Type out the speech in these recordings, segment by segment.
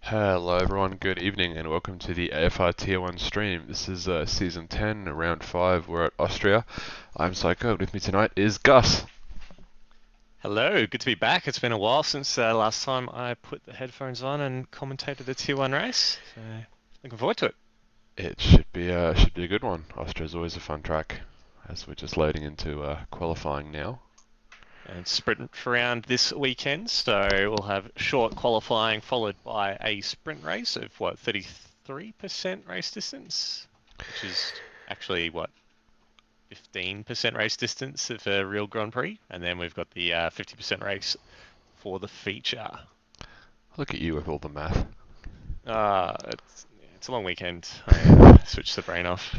Hello everyone, good evening and welcome to the AFR Tier 1 stream. This is Season 10, Round 5, we're at Austria. I'm Psycho, with me tonight is Gus. Hello, good to be back. It's been a while since last time I put the headphones on and commentated a Tier 1 race, so looking forward to it. It should be a good one. Austria's always a fun track, as we're just loading into qualifying now. And sprint round this weekend, so we'll have short qualifying followed by a sprint race of 33% race distance, which is actually 15% race distance of a real Grand Prix, and then we've got the 50% race for the feature. Look at you with all the math. It's a long weekend. I switched the brain off.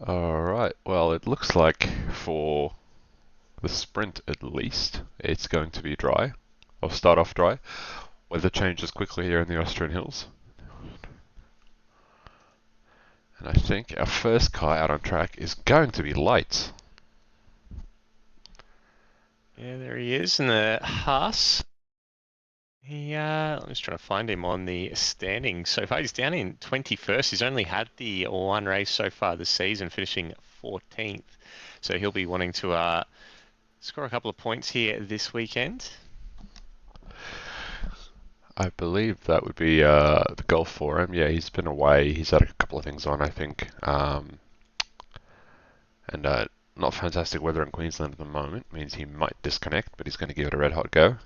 Alright, well it looks like for the sprint at least, it's going to be dry. I'll start off dry. Weather changes quickly here in the Austrian hills. And I think our first car out on track is going to be Lights. Yeah, there he is in the Haas. I'm just trying to find him on the standings. So far, he's down in 21st. He's only had the one race so far this season, finishing 14th. So he'll be wanting to score a couple of points here this weekend. I believe that would be the goal for him. Yeah, he's been away. He's had a couple of things on, I think. And not fantastic weather in Queensland at the moment. Means he might disconnect, but he's going to give it a red hot go.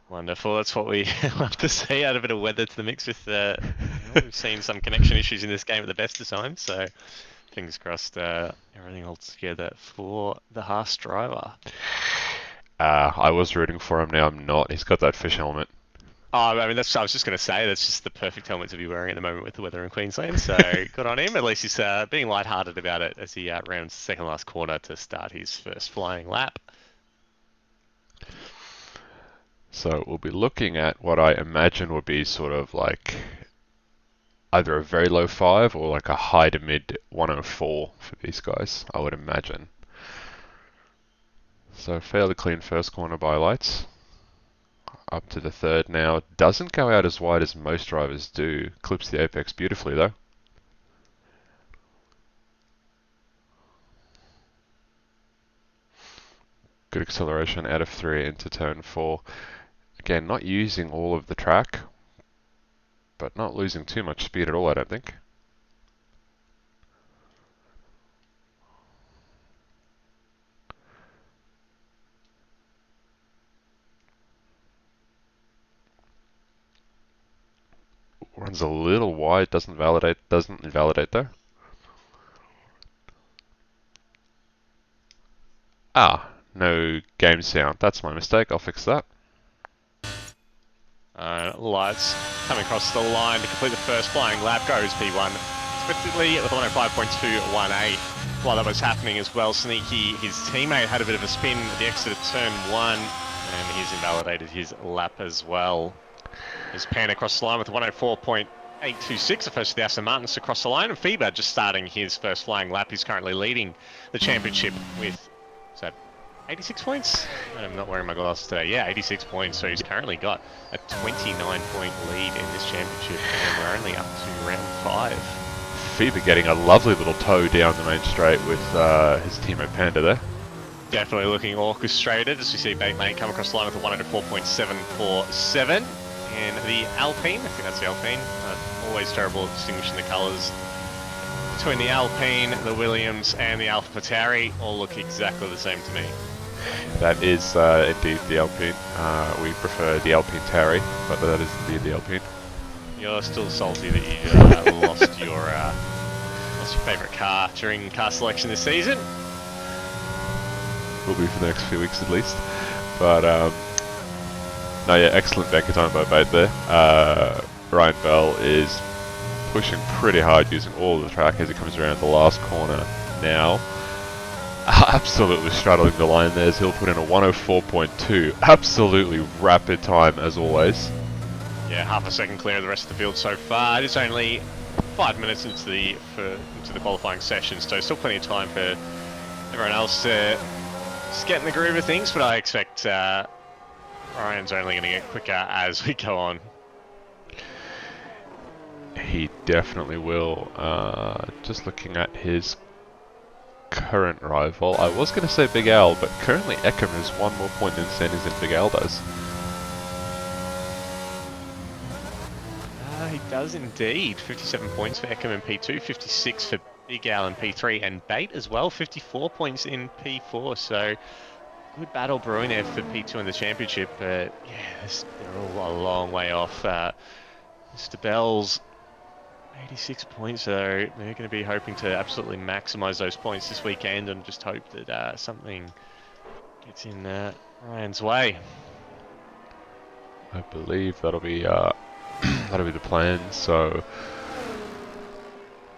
Wonderful. That's what we love to see. Add a bit of weather to the mix with we've seen some connection issues in this game at the best of times. So fingers crossed everything holds together for the Haas driver. I was rooting for him. Now I'm not. He's got that fish helmet. Oh, I mean, I was just going to say, that's just the perfect helmet to be wearing at the moment with the weather in Queensland. So good on him. At least he's being lighthearted about it as he rounds the second last corner to start his first flying lap. So we'll be looking at what I imagine would be sort of like either a very low 5 or like a high to mid 104 for these guys, I would imagine. So fairly clean first corner by Lights. Up to the third now. Doesn't go out as wide as most drivers do. Clips the apex beautifully though. Good acceleration out of 3 into turn 4. Again, not using all of the track, but not losing too much speed at all, I don't think. Runs a little wide, doesn't invalidate though. Ah, no game sound. That's my mistake. I'll fix that. Lights coming across the line to complete the first flying lap. Goes P1 expectedly with 105.218. While that was happening as well, Sneaky, his teammate, had a bit of a spin at the exit of turn 1, and he's invalidated his lap as well. He's panned across the line with 104.826, the first of the Aston Martins across the line, and Fever just starting his first flying lap. He's currently leading the championship with, is that 86 points? I'm not wearing my glasses today. Yeah, 86 points, so he's currently got a 29-point lead in this championship, and we're only up to round 5. Fever getting a lovely little tow down the main straight with his teammate Panda there. Definitely looking orchestrated as we see Batemate come across the line with a 104.747. And the Alpine, I think that's the Alpine, always terrible at distinguishing the colours between the Alpine, the Williams and the Alpha Tauri, all look exactly the same to me. That is indeed the Alpine. We prefer the Alpine Tauri, but that is indeed the Alpine. You're still salty that you lost your favourite car during car selection this season? Will be for the next few weeks at least. But no, yeah, excellent banker time by Bait there. Ryan Bell is pushing pretty hard using all of the track as he comes around the last corner now. Absolutely straddling the line there as he'll put in a 104.2. Absolutely rapid time as always. Yeah, half a second clear of the rest of the field so far. It's only 5 minutes into the qualifying session, so still plenty of time for everyone else to just get in the groove of things, but I expect Ryan's only going to get quicker as we go on. He definitely will. Just looking at his current rival, I was going to say Big Al, but currently Eckham has 1 more point in standings than Big Al does. He does indeed. 57 points for Eckham in P2, 56 for Big Al in P3, and Bait as well, 54 points in P4. So good battle brewing there for P2 in the championship. But yeah, they're all a long way off. Mr. Bell's 86 points, so they're going to be hoping to absolutely maximise those points this weekend and just hope that something gets in Ryan's way. I believe that'll be that'll be the plan. So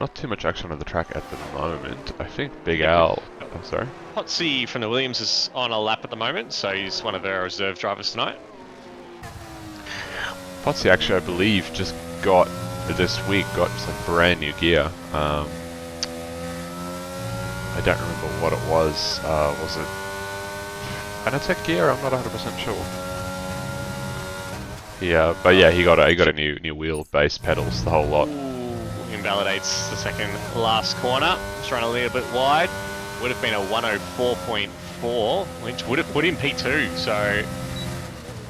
not too much action on the track at the moment. I think Big Al. I'm sorry. Potsy from the Williams is on a lap at the moment, so he's one of our reserve drivers tonight. Potsy actually, I believe, just got this week some brand new gear. I don't remember what it was. Was it Fanatec gear? I'm not 100% sure. Yeah, but yeah, he got a new wheel base, pedals, the whole lot. Invalidates the second last corner. It's run a little bit wide. Would have been a 104.4, which would have put him P2. So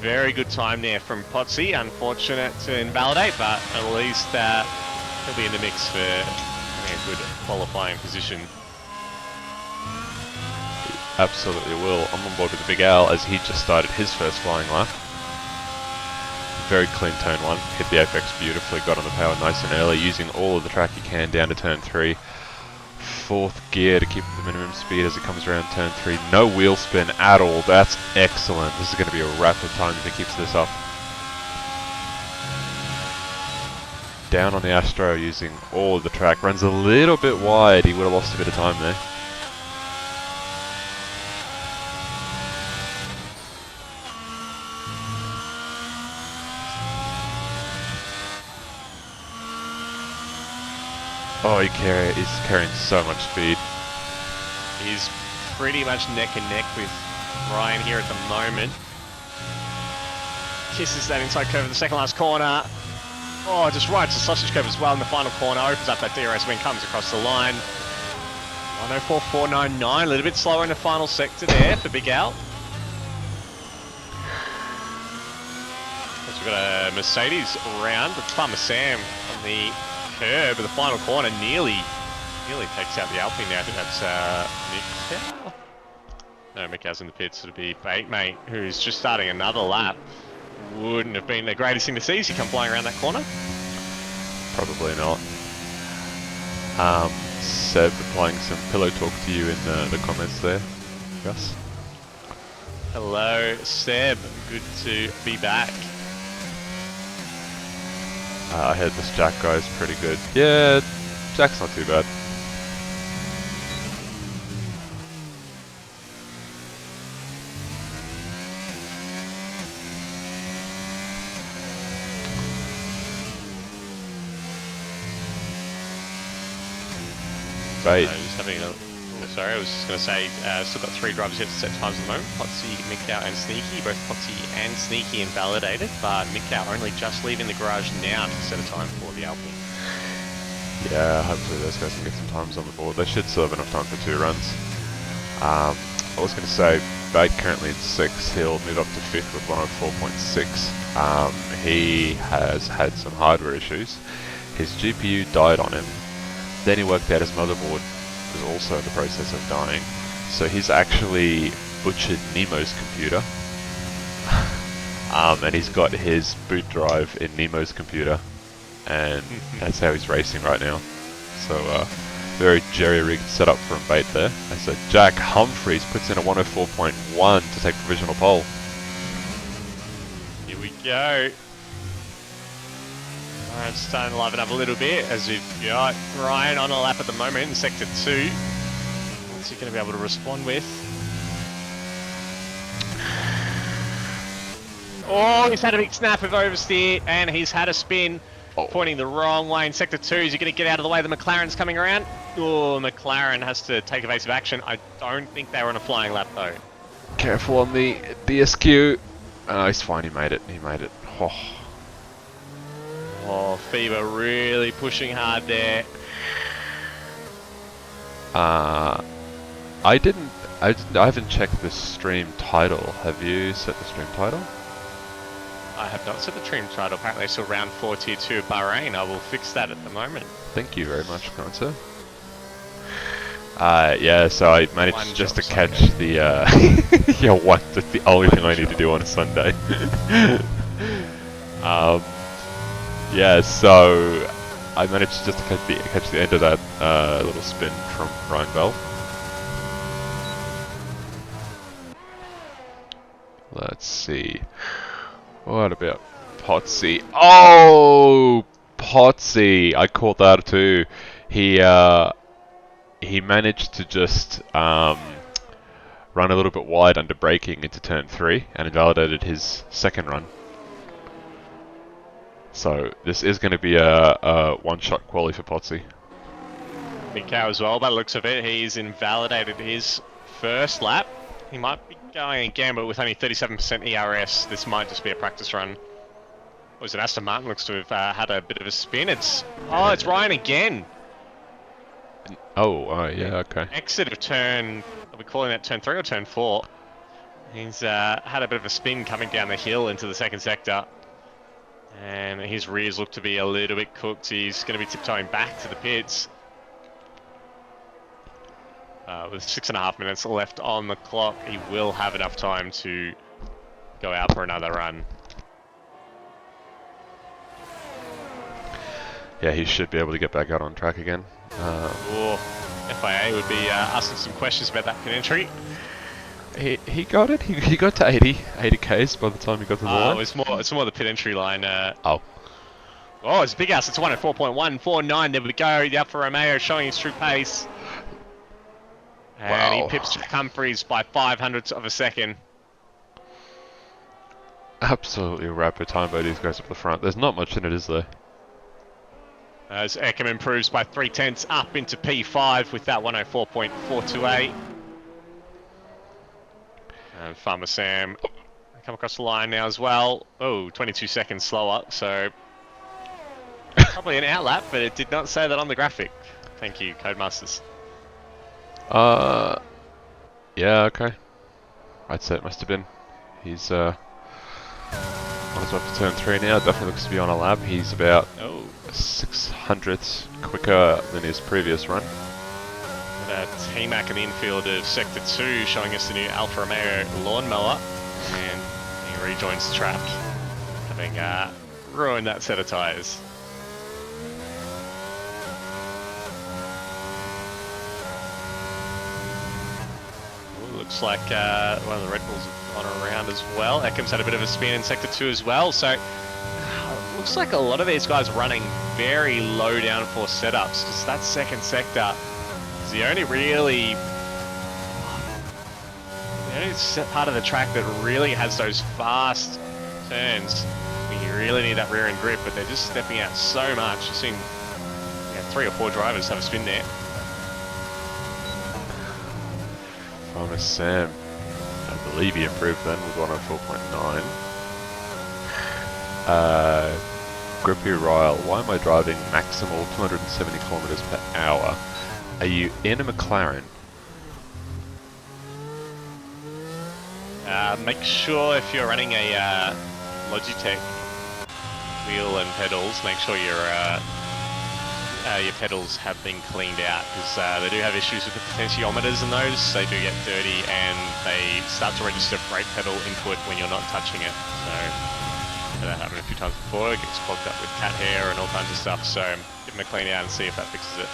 very good time there from Potsy. Unfortunate to invalidate, but at least he'll be in the mix for a good qualifying position. He absolutely will. I'm on board with the Big Al as he just started his first flying lap. Very clean turn 1, hit the apex beautifully, got on the power nice and early, using all of the track he can down to turn 3. 4th gear to keep the minimum speed as it comes around turn 3. No wheel spin at all, that's excellent. This is going to be a rapid time if he keeps this up. Down on the Astro using all of the track, runs a little bit wide, he would have lost a bit of time there. Oh, he's carrying so much speed. He's pretty much neck and neck with Ryan here at the moment. Kisses that inside curve of the second last corner. Oh, just rides the sausage curve as well in the final corner. Opens up that DRS when comes across the line. 104.499, a little bit slower in the final sector there for Big Al. We've got a Mercedes around. It's Farmer Sam on the curb of the final corner, nearly takes out the Alpine now. I think that's Mikau. No, Mikau's in the pits. It'll be Bait Mate, who's just starting another lap. Wouldn't have been the greatest thing to see as he come flying around that corner. Probably not. Seb applying some pillow talk to you in the comments there, Gus. Hello, Seb. Good to be back. I heard this Jack guy is pretty good. Yeah, Jack's not too bad. Right. Just having a... Sorry, I was just going to say, still got 3 drivers yet to set times at the moment. Potsy, Mikau and Sneaky. Both Potsy and Sneaky invalidated, but Mikau only just leaving the garage now to set a time for the Alpine. Yeah, hopefully those guys can get some times on the board. They should still have enough time for 2 runs. I was going to say, Bait currently in 6th. He'll move up to 5th with 104.6. He has had some hardware issues. His GPU died on him. Then he worked out his motherboard was also in the process of dying. So he's actually butchered Nemo's computer. And he's got his boot drive in Nemo's computer. And that's how he's racing right now. So very jerry-rigged setup from Bait there. And so Jack Humphreys puts in a 104.1 to take provisional pole. we go. I'm starting to liven up a little bit as we've got Ryan on a lap at the moment in Sector 2. What's he going to be able to respond with? Oh, he's had a big snap of oversteer and he's had a spin pointing the wrong way in Sector 2. Is he going to get out of the way? The McLaren's coming around. Oh, McLaren has to take evasive action. I don't think they were on a flying lap though. Careful on the SQ. Oh, he's fine. He made it. He made it. Oh. Oh, Fever really pushing hard there. I haven't checked the stream title. Have you set the stream title? I have not set the stream title. Apparently I saw round 4 tier 2 of Bahrain. I will fix that at the moment. Thank you very much, kind sir. Yeah, so I managed just to catch the, yeah, what? That's the only thing I need to do on a Sunday. Yeah, so I managed just to catch the end of that little spin from Ryan Bell. Let's see. What about Potsy? Oh, Potsy! I caught that too. He managed to just run a little bit wide under braking into turn 3 and invalidated his second run. So this is going to be a one-shot quali for Potsy. Big cow as well, by the looks of it. He's invalidated his first lap. He might be going again, but with only 37% ERS, this might just be a practice run. Was it Aston Martin? Looks to have had a bit of a spin. It's Ryan again. Oh, yeah, okay. Exit of turn, are we calling that turn 3 or turn 4? He's had a bit of a spin coming down the hill into the second sector. And his rears look to be a little bit cooked. He's going to be tiptoeing back to the pits. With 6.5 minutes left on the clock, he will have enough time to go out for another run. Yeah, he should be able to get back out on track again. FIA would be asking some questions about that pit entry. He got it. He got to 80 Ks by the time he got to the line. It's more the pit entry line. Oh, it's a big ass. It's 104.149. There we go. The Alfa Romeo showing his true pace. And wow. he pips Jack Humphries by 0.05 of a second. Absolutely rapid time by these guys up the front. There's not much in it, is there? As Eckham improves by 0.3 up into P5 with that 104.428. And Farmer Sam come across the line now as well. Oh, 22 seconds slower, so probably an outlap, but it did not say that on the graphic. Thank you, Codemasters. Yeah, okay. I'd say it must have been. He's on his way up to turn 3 now. Definitely looks to be on a lap. He's about 600ths quicker than his previous run. T-Mac in the infield of Sector 2 showing us the new Alfa Romeo lawnmower. And he rejoins the track, having ruined that set of tyres. Looks like one of the Red Bulls have gone around as well. Eckham's had a bit of a spin in Sector 2 as well, so looks like a lot of these guys running very low downforce setups, because that second sector is the only part of the track that really has those fast turns where you really need that rear end grip, but they're just stepping out so much. You've seen 3 or 4 drivers have a spin there. Farmer Sam, I believe he improved then with 104.9. Grippy Ryle, why am I driving maximal 270 kilometers per hour? Are you in a McLaren? Make sure if you're running a Logitech wheel and pedals, make sure your pedals have been cleaned out, because they do have issues with the potentiometers in those. They do get dirty and they start to register brake pedal input when you're not touching it. So that happened a few times before. It gets clogged up with cat hair and all kinds of stuff. So give them a clean out and see if that fixes it.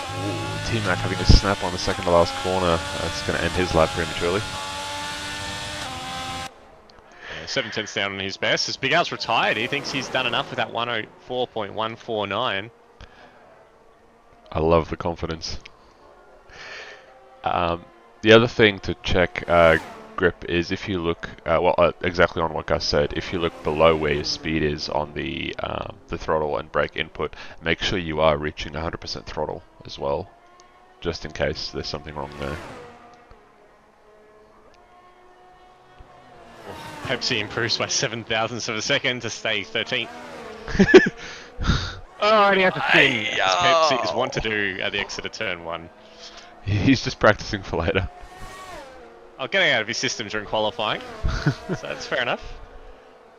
Ooh, T-Mac having a snap on the second to last corner. That's going to end his lap prematurely. 7 tenths down on his best. As Big Al's retired, he thinks he's done enough with that 104.149. I love the confidence. The other thing to check grip is if you look, exactly on what Gus said, if you look below where your speed is on the throttle and brake input, make sure you are reaching 100% throttle as well, just in case there's something wrong there. Pepsi improves by 7 thousandths of a second to stay 13th. Oh, and he had to spin, as Pepsi is want to do at the exit of turn 1. He's just practicing for later. Oh, getting out of his system during qualifying. So that's fair enough.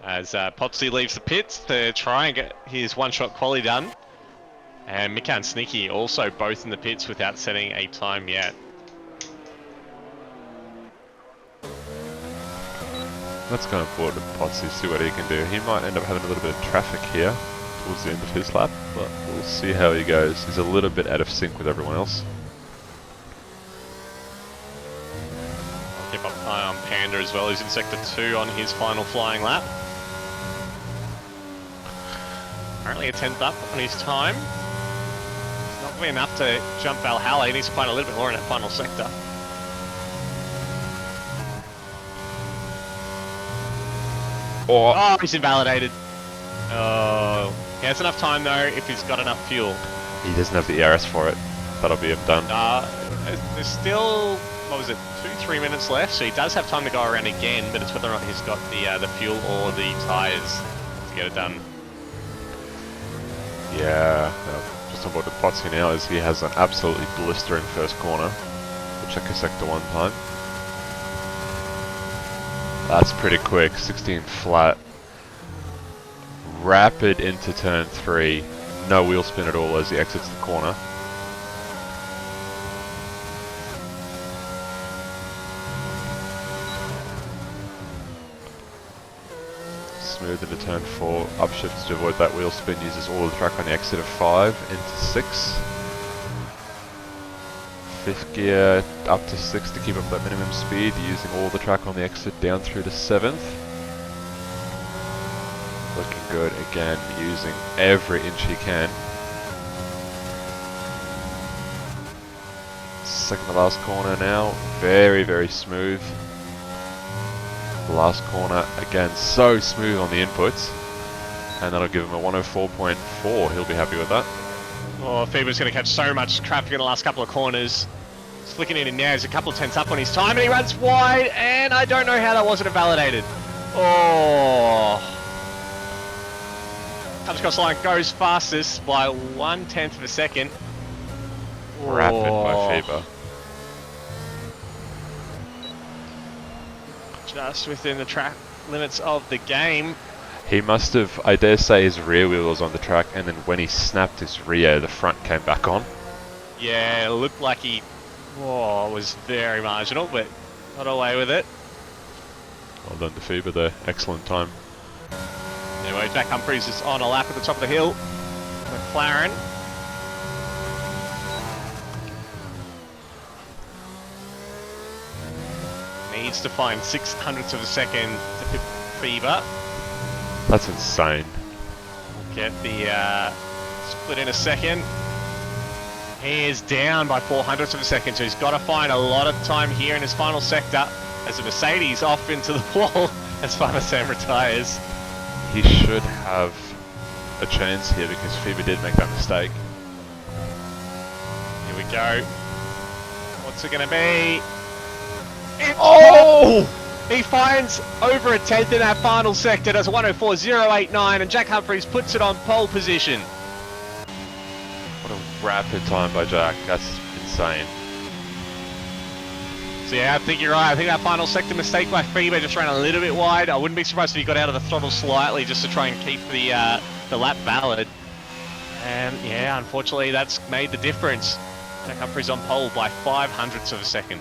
As Popsy leaves the pits to try and get his one-shot quali done. And Mika and Sneaky also both in the pits without setting a time yet. Let's go forward to Potsy, see what he can do. He might end up having a little bit of traffic here towards the end of his lap, but we'll see how he goes. He's a little bit out of sync with everyone else. I'll keep up eye on Panda as well. He's in sector 2 on his final flying lap. Apparently a 10th up on his time. It's not going to be enough to jump Valhalla. He needs to find a little bit more in that final sector. Oh, he's invalidated. Oh, he has enough time though if he's got enough fuel. He doesn't have the ERS for it. That'll be him done. There's still, what was it, 2-3 minutes left, so he does have time to go around again, but it's whether or not he's got the fuel or the tyres to get it done. Yeah, just on board the Potsy now is he has an absolutely blistering first corner. We'll check his sector 1 time. That's pretty quick, 16 flat. Rapid into turn 3. No wheel spin at all as he exits the corner. Smooth into turn 4. Upshifts to avoid that wheel spin. Uses all of the track on the exit of 5 into 6. 5th gear up to 6 to keep up that minimum speed, using all the track on the exit down through to 7th. Looking good again, using every inch he can. Second to last corner now, very, very smooth. Last corner, again, so smooth on the inputs. And that'll give him a 104.4, he'll be happy with that. Oh, Feber's going to catch so much traffic in the last couple of corners. He's flicking in and now, he's a couple of tenths up on his time, and he runs wide, and I don't know how that wasn't invalidated. Oh. Comes across the line, goes fastest by 1/10 of a second. Rapid by Feber. Just within the track limits of the game. He must have, I dare say, his rear wheel was on the track, and then when he snapped his rear, the front came back on. Yeah, it looked like he was very marginal, but got away with it. Well done to Feber there, excellent time. Anyway, Jack Humphries is on a lap at the top of the hill. McLaren. Needs to find 600ths of a second to pip Feber. That's insane. Get the split in a second. He is down by 400ths of a second, so he's got to find a lot of time here in his final sector as the Mercedes off into the wall as Farmer Sam retires. He should have a chance here because Feber did make that mistake. Here we go. What's it going to be? Oh! He finds over a 10th in that final sector. That's 104.089, and Jack Humphries puts it on pole position. What a rapid time by Jack. That's insane. So yeah, I think you're right. I think that final sector mistake by Feber just ran a little bit wide. I wouldn't be surprised if he got out of the throttle slightly just to try and keep the lap valid. And yeah, unfortunately, that's made the difference. Jack Humphries on pole by 500ths of a second.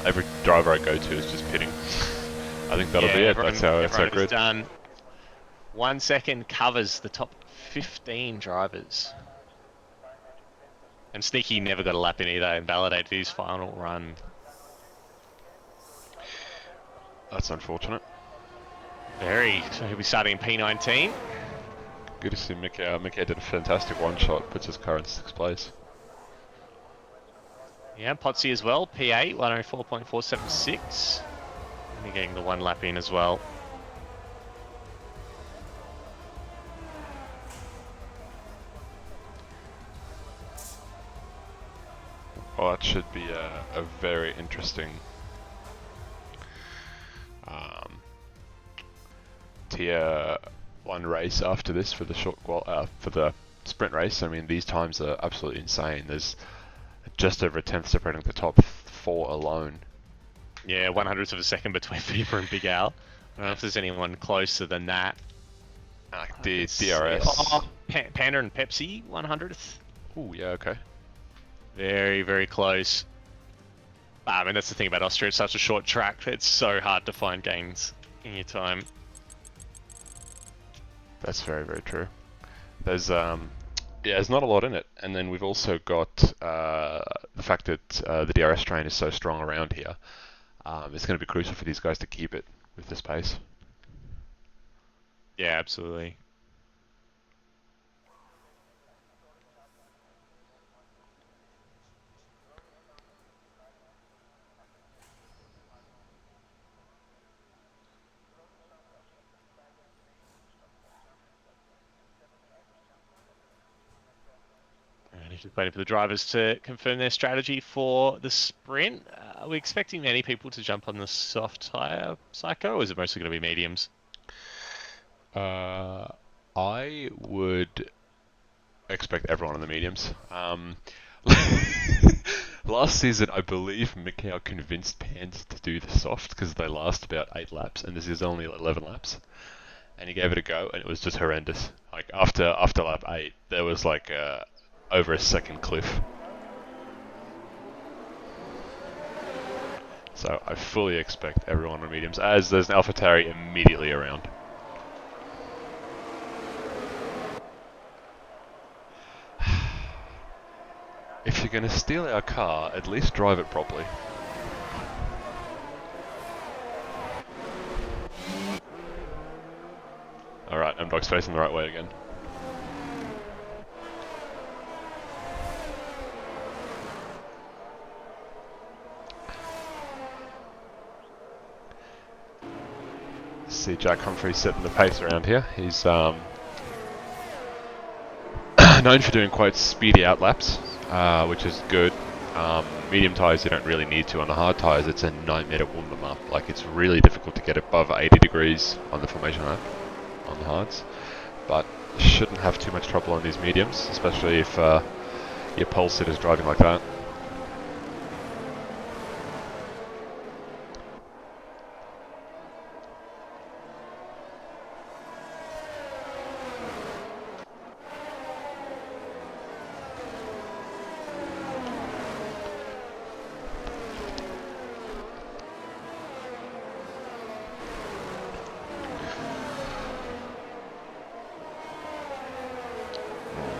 Every driver I go to is just pitting. I think that'll be it. That's how good. Done. 1 second covers the top 15 drivers. And Sneaky never got a lap in either and validated his final run. That's unfortunate. Very. So he'll be starting in P19. Good to see Mickey. Mickey did a fantastic one-shot, puts his car in 6th place. Yeah, Potsy as well. P8, 104.476. And you're getting the 1 lap in as well. Well, that should be a very interesting tier 1 race after this for the for the sprint race. I mean, these times are absolutely insane. There's just over a tenth separating the top 4 alone. Yeah, 100th of a second between Beaver and Big Al. I don't know if there's anyone closer than that. The DRS. Oh, Panda and Pepsi, 100th. Oh, yeah, okay. Very, very close. I mean, that's the thing about Austria. It's such a short track. It's so hard to find gains in your time. That's very, very true. There's yeah, there's not a lot in it, and then we've also got the fact that the DRS train is so strong around here. It's going to be crucial for these guys to keep it with this pace. Yeah, absolutely. And just waiting for the drivers to confirm their strategy for the sprint. Are we expecting many people to jump on the soft tyre psycho, or is it mostly going to be mediums? I would expect everyone on the mediums. Last season, I believe Mikhail convinced Pans to do the soft because they last about 8 laps, and this is only 11 laps. And he gave it a go, and it was just horrendous. Like after lap 8, there was like over a second cliff. So I fully expect everyone on mediums, as there's an AlphaTauri immediately around. If you're going to steal our car, at least drive it properly. Alright, M-Dog's facing the right way again. See Jack Humphrey setting the pace around here. He's known for doing quite speedy outlaps, which is good. Medium tyres you don't really need to. On the hard tyres it's a nightmare to warm them up. Like, it's really difficult to get above 80 degrees on the formation lap on the hards, but shouldn't have too much trouble on these mediums, especially if your pole sitter's driving like that.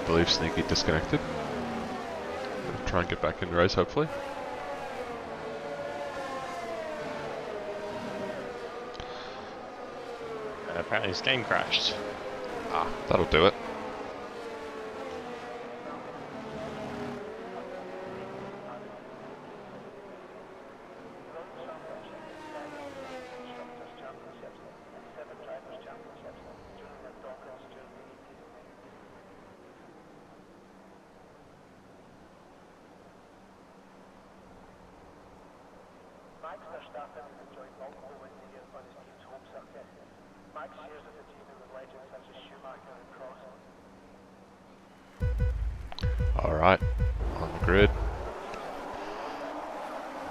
I believe Sneaky disconnected. Gonna try and get back in the race, hopefully. And apparently his game crashed. Ah, that'll do it. Alright, on the grid.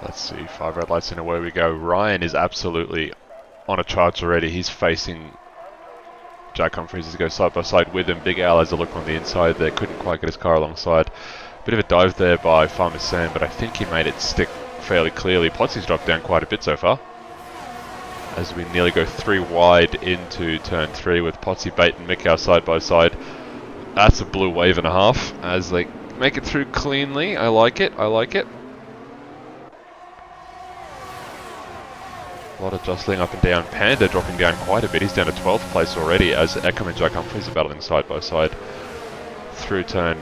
Let's see, 5 red lights and away we go. Ryan is absolutely on a charge already. He's facing Jack Humphries as he goes side by side with him. Big Al has a look on the inside there, couldn't quite get his car alongside. Bit of a dive there by Farmer Sam, but I think he made it stick fairly clearly. Potsy's dropped down quite a bit so far, as we nearly go 3 wide into turn 3 with Potsy, Bait and Mikau side by side. That's a blue wave and a half, as they make it through cleanly. I like it, I like it. A lot of jostling up and down. Panda dropping down quite a bit. He's down to 12th place already as Eckham and Jack Humphries are battling side by side through turn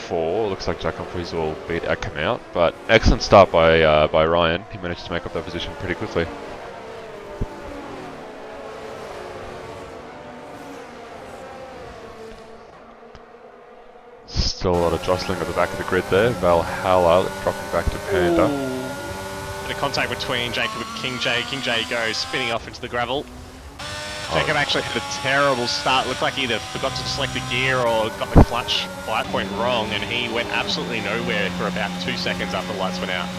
4. Looks like Jack Humphries will beat Eckham out, but excellent start by Ryan. He managed to make up that position pretty quickly. Still a lot of jostling at the back of the grid there. Valhalla dropping back to Panda. Bit of contact between Jacob and King J. King J goes spinning off into the gravel. Jacob actually had a terrible start. Looked like he either forgot to select the gear or got the clutch flight point wrong, and he went absolutely nowhere for about 2 seconds after the lights went out.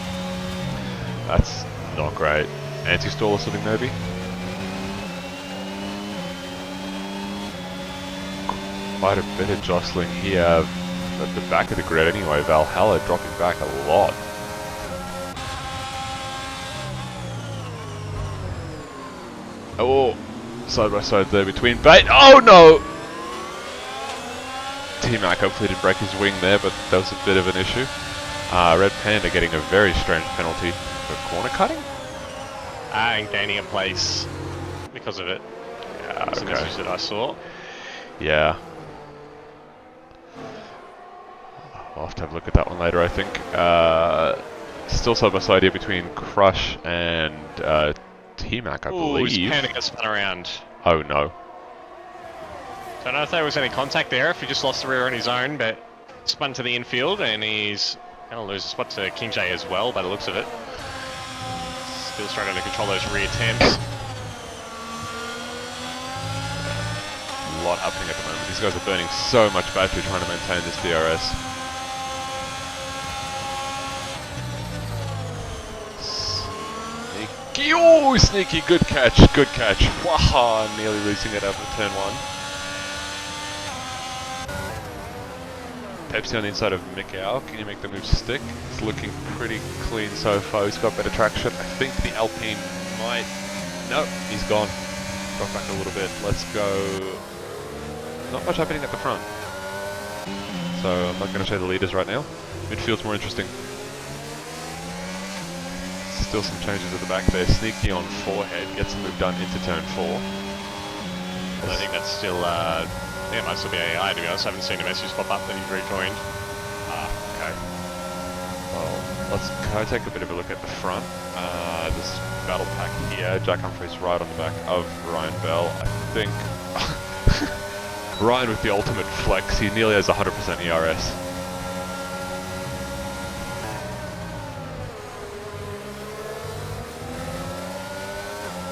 That's not great. Anti-stall or something maybe? Quite a bit of jostling here at the back of the grid anyway. Valhalla dropping back a lot. Oh, side by side there between Bait. Oh no! T-Mac hopefully didn't break his wing there, but that was a bit of an issue. Red Panda getting a very strange penalty for corner cutting? And gaining a place because of it. Yeah, That's the message that I saw. Yeah. I'll have to have a look at that one later, I think. Still side by side here between Crush and T-Mac, I believe. Panda gets spun around. Oh no. Don't know if there was any contact there, if he just lost the rear on his own, but spun to the infield, and he's going to lose a spot to King J as well, by the looks of it. Still struggling to control those rear temps. A lot happening at the moment. These guys are burning so much battery trying to maintain this DRS. Sneaky, oh, sneaky, good catch, good catch. Wow, nearly losing it after turn 1. Pepsi on the inside of Mikau, can you make the move stick? It's looking pretty clean so far, he's got better traction. I think the Alpine might... Nope, he's gone. Drop back a little bit, let's go... Not much happening at the front. So I'm not going to show the leaders right now. Midfield's more interesting. Still some changes at the back there. Sneaky on forehead, gets the move done into turn 4. I think that's still... I think it might still be AI, to be honest. I haven't seen a message pop up that he's rejoined. Okay. Well, can I take a bit of a look at the front? This battle pack here. Jack Humphries right on the back of Ryan Bell. I think... Ryan with the ultimate flex. He nearly has 100% ERS.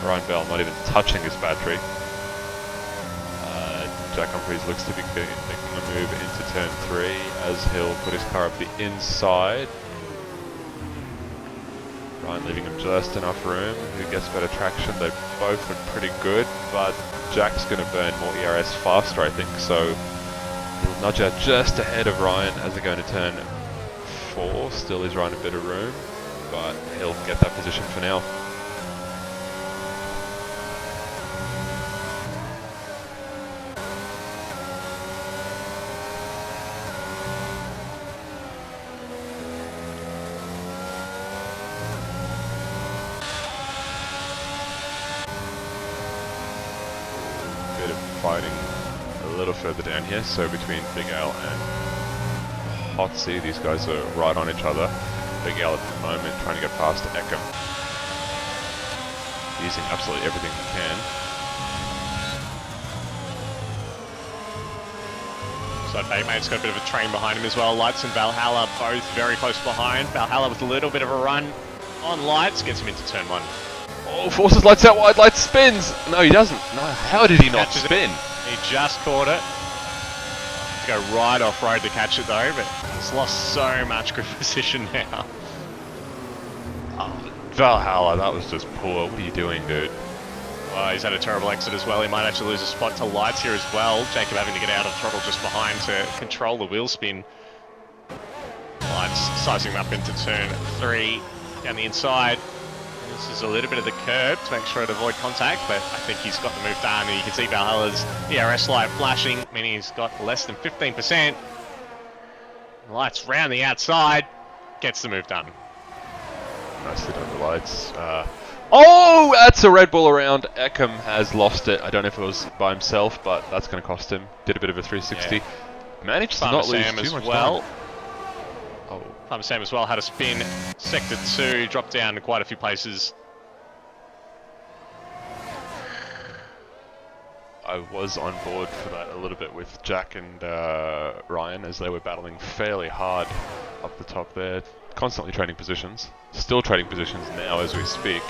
Ryan Bell not even touching his battery. Jack Humphries looks to be making a move into turn 3 as he'll put his car up the inside. Ryan leaving him just enough room. Who gets better traction? They both look pretty good, but Jack's going to burn more ERS faster, I think, so he'll nudge out just ahead of Ryan as they go into turn 4. Still is Ryan a bit of room, but he'll get that position for now. Fighting a little further down here, so between Big Al and Hot C, these guys are right on each other. Big Al at the moment trying to get past Eckham, using absolutely everything he can. So Baymate's got a bit of a train behind him as well. Lights and Valhalla both very close behind. Valhalla with a little bit of a run on Lights, gets him into turn 1. Oh, forces Lights out wide, Lights spins! No, he doesn't. No, how did he not spin? He just caught it. Go right off road to catch it though, but he's lost so much grip position now. Oh, Valhalla, that was just poor. What are you doing, dude? Well, he's had a terrible exit as well. He might actually lose a spot to Lights here as well. Jacob having to get out of throttle just behind to control the wheel spin. Lights sizing him up into turn 3 down the inside. This is a little bit of the curb to make sure to avoid contact, but I think he's got the move done. And you can see Valhalla's ERS light flashing, meaning he's got less than 15%. Lights round the outside. Gets the move done. Nicely done, the lights. Oh, that's a Red Bull around. Eckham has lost it. I don't know if it was by himself, but that's going to cost him. Did a bit of a 360. Yeah. Managed to Farmer not lose Sam too as much well. time. Oh. Farmer Sam as well had a spin. Sector 2, dropped down to quite a few places. I was on board for that a little bit with Jack and Ryan as they were battling fairly hard up the top there. Constantly trading positions. Still trading positions now as we speak.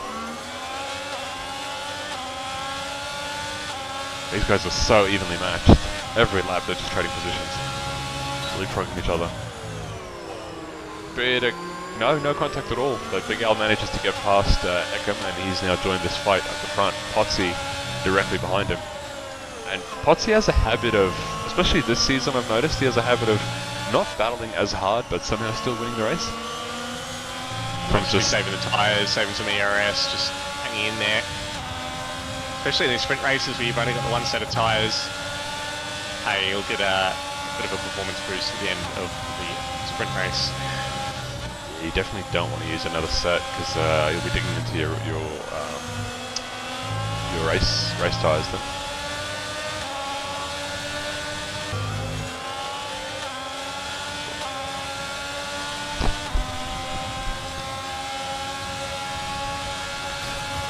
These guys are so evenly matched. Every lap they're just trading positions. Leapfrogging each other. No contact at all. But Big Al manages to get past Eckham and he's now joined this fight at the front. Potsy directly behind him. And Potsy has a habit of, especially this season I've noticed, he has a habit of not battling as hard but somehow still winning the race. Just saving the tyres, saving some ERS, just hanging in there. Especially in these sprint races where you've only got the one set of tyres. Hey, you'll get a bit of a performance boost at the end of the sprint race. You definitely don't want to use another set because you'll be digging into your race tyres then.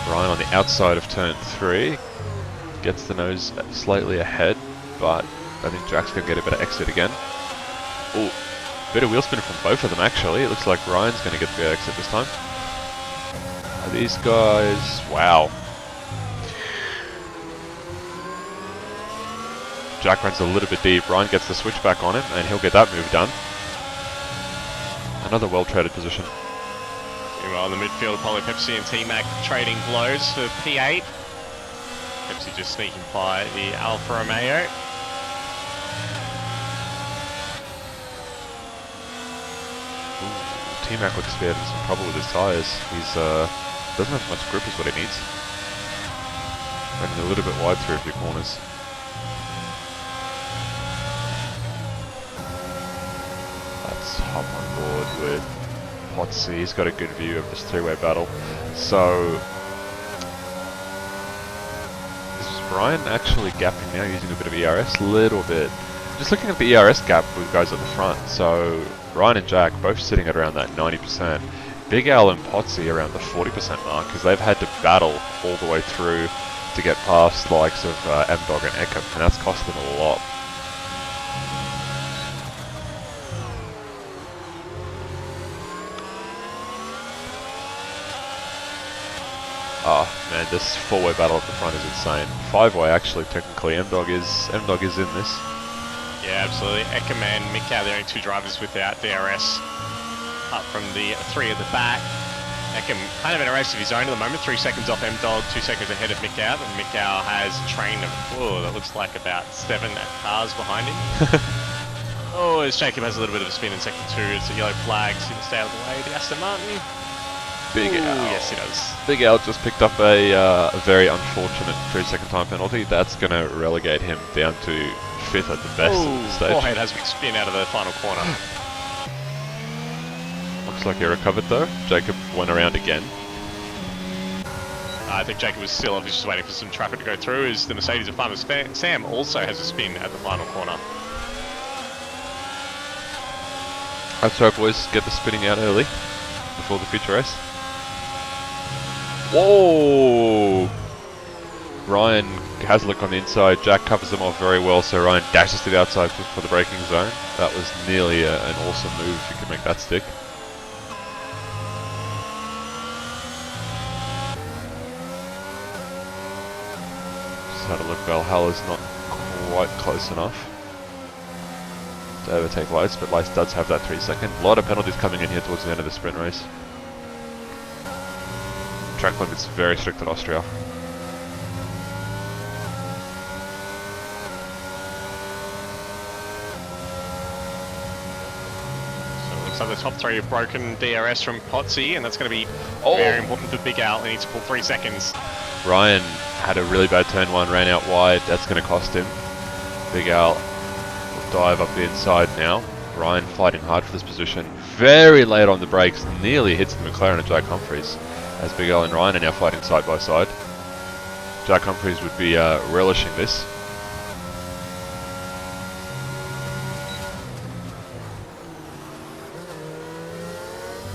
Ryan on the outside of turn 3 gets the nose slightly ahead, but I think Jack's going to get a better exit again. Oh, bit of wheel spin from both of them actually. It looks like Ryan's going to get the exit this time. These guys, wow. Jack runs a little bit deep. Ryan gets the switch back on him, and he'll get that move done. Another well-traded position. Meanwhile, in the midfield, Apollo Pepsi and T-Mac trading blows for P8. Pepsi just sneaking by the Alfa Romeo. T-Mac looks to be having some trouble with his tyres. He's doesn't have as much grip as what he needs. Running a little bit wide through a few corners. Let's hop on board with Potsy. He's got a good view of this three-way battle. So is Ryan actually gapping now using a bit of ERS? Little bit. Just looking at the ERS gap with guys at the front. So Ryan and Jack both sitting at around that 90%. Big Al and Potsy around the 40% mark because they've had to battle all the way through to get past the likes of M-Dog and Eckham, and that's cost them a lot. Oh man, this four-way battle at the front is insane. Five-way actually, technically, M-Dog is in this. Yeah, absolutely. Eckham and Mikau, the only two drivers without DRS. Up from the three at the back. Eckham kind of in a race of his own at the moment. 3 seconds off M-Dog, 2 seconds ahead of Mikau. And Mikau has a train of, that looks like about 7 cars behind him. Oh, as Jacob has a little bit of a spin in second 2. It's a yellow flag, so he can stay out of the way. The Aston Martin. Big Al. Yes, he does. Big Al just picked up a very unfortunate 3-second time penalty. That's going to relegate him down to 5th at the best at this stage. Forehead has been spin out of the final corner. Looks like he recovered though. Jacob went around again. I think Jacob was still obviously just waiting for some traffic to go through as the Mercedes of Farmer Sam also has a spin at the final corner. Let's hope boys get the spinning out early before the future race. Whoa! Ryan has a look on the inside. Jack covers them off very well, so Ryan dashes to the outside for the braking zone. That was nearly an awesome move if you can make that stick. Just had a look. Valhalla's not quite close enough to overtake Lights, but Lights does have that 3-second. A lot of penalties coming in here towards the end of the sprint race. Track limit's very strict at Austria. So it looks like the top 3 have broken DRS from Potsy, and that's going to be very important for Big Al. He needs to pull 3 seconds. Ryan had a really bad turn 1, ran out wide. That's going to cost him. Big Al will dive up the inside now. Ryan fighting hard for this position. Very late on the brakes, nearly hits the McLaren of Jack Humphries. As Big Al and Ryan are now fighting side by side. Jack Humphries would be relishing this.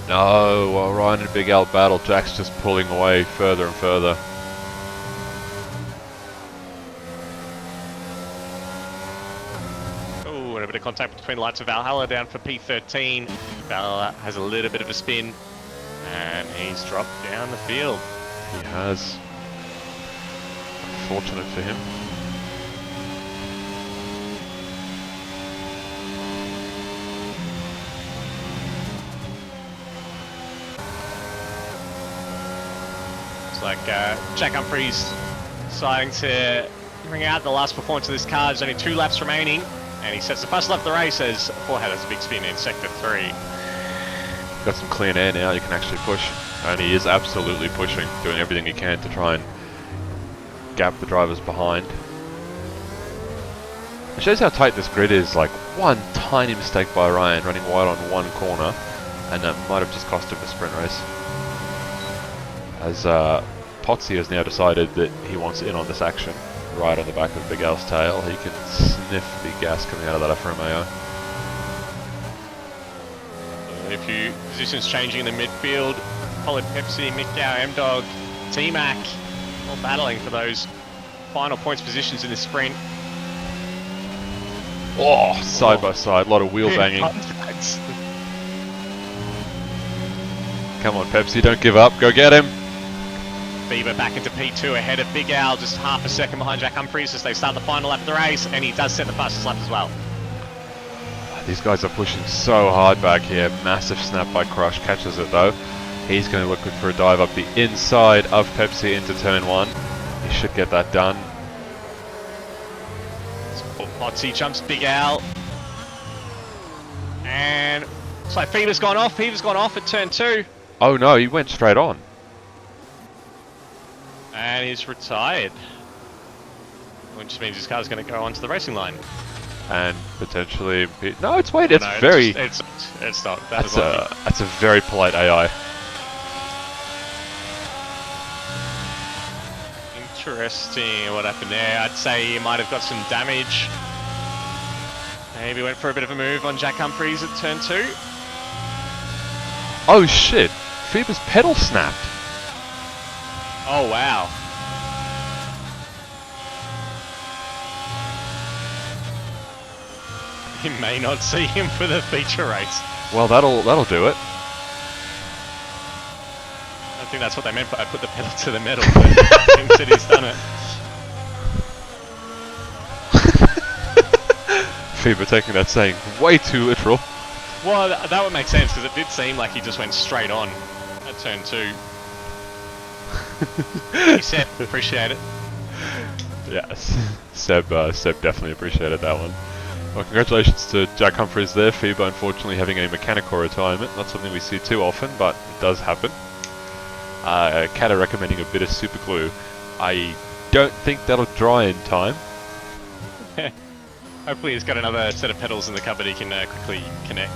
No, while Ryan and Big Al battle, Jack's just pulling away further and further. Oh, and a bit of contact between the lights of Valhalla down for P13. Valhalla has a little bit of a spin, and he's dropped down the field. He has. Unfortunate for him. Like Jack Humphries deciding to bring out the last performance of this car. There's only 2 laps remaining, and he sets the first lap of the race as Forehead has a big spin in sector 3. Got some clean air now, you can actually push, and he is absolutely pushing, doing everything he can to try and gap the drivers behind. It shows how tight this grid is. Like, one tiny mistake by Ryan running wide on one corner, and that might have just cost him the sprint race. As Potsy has now decided that he wants in on this action, right on the back of Big Al's tail. He can sniff the gas coming out of that FRMAO. A few positions changing in the midfield. Pollard Pepsi, Mick M-Dog, T-Mac, all battling for those final points positions in the sprint. Oh, side by side, a lot of wheel banging. Come on, Pepsi, don't give up. Go get him. Bieber back into P2 ahead of Big Al, just half a second behind Jack Humphries as they start the final lap of the race, and he does set the fastest lap as well. These guys are pushing so hard back here. Massive snap by Crush, catches it though. He's going to look good for a dive up the inside of Pepsi into turn 1. He should get that done. Potsy jumps Big Al. And looks like Fever's gone off. Fever's gone off at turn 2. Oh no, he went straight on. And he's retired. Which means his car's going to go onto the racing line. And potentially... No, it's wait, it's no, very... It's not. That's a very polite AI. Interesting what happened there. I'd say he might have got some damage. Maybe went for a bit of a move on Jack Humphries at turn 2. Oh shit! Phoebe's pedal snapped. Oh wow. You may not see him for the feature race. Well, that'll do it. I think that's what they meant by put the pedal to the metal, but it seems that he's done it. Phoebe taking that saying way too literal. Well, that would make sense because it did seem like he just went straight on at turn 2. He said, appreciate it. Yes, Seb definitely appreciated that one. Well, congratulations to Jack Humphries there. Phoebe unfortunately having a mechanical retirement. Not something we see too often, but it does happen. Kata recommending a bit of super glue. I don't think that'll dry in time. Hopefully he's got another set of pedals in the cupboard he can quickly connect.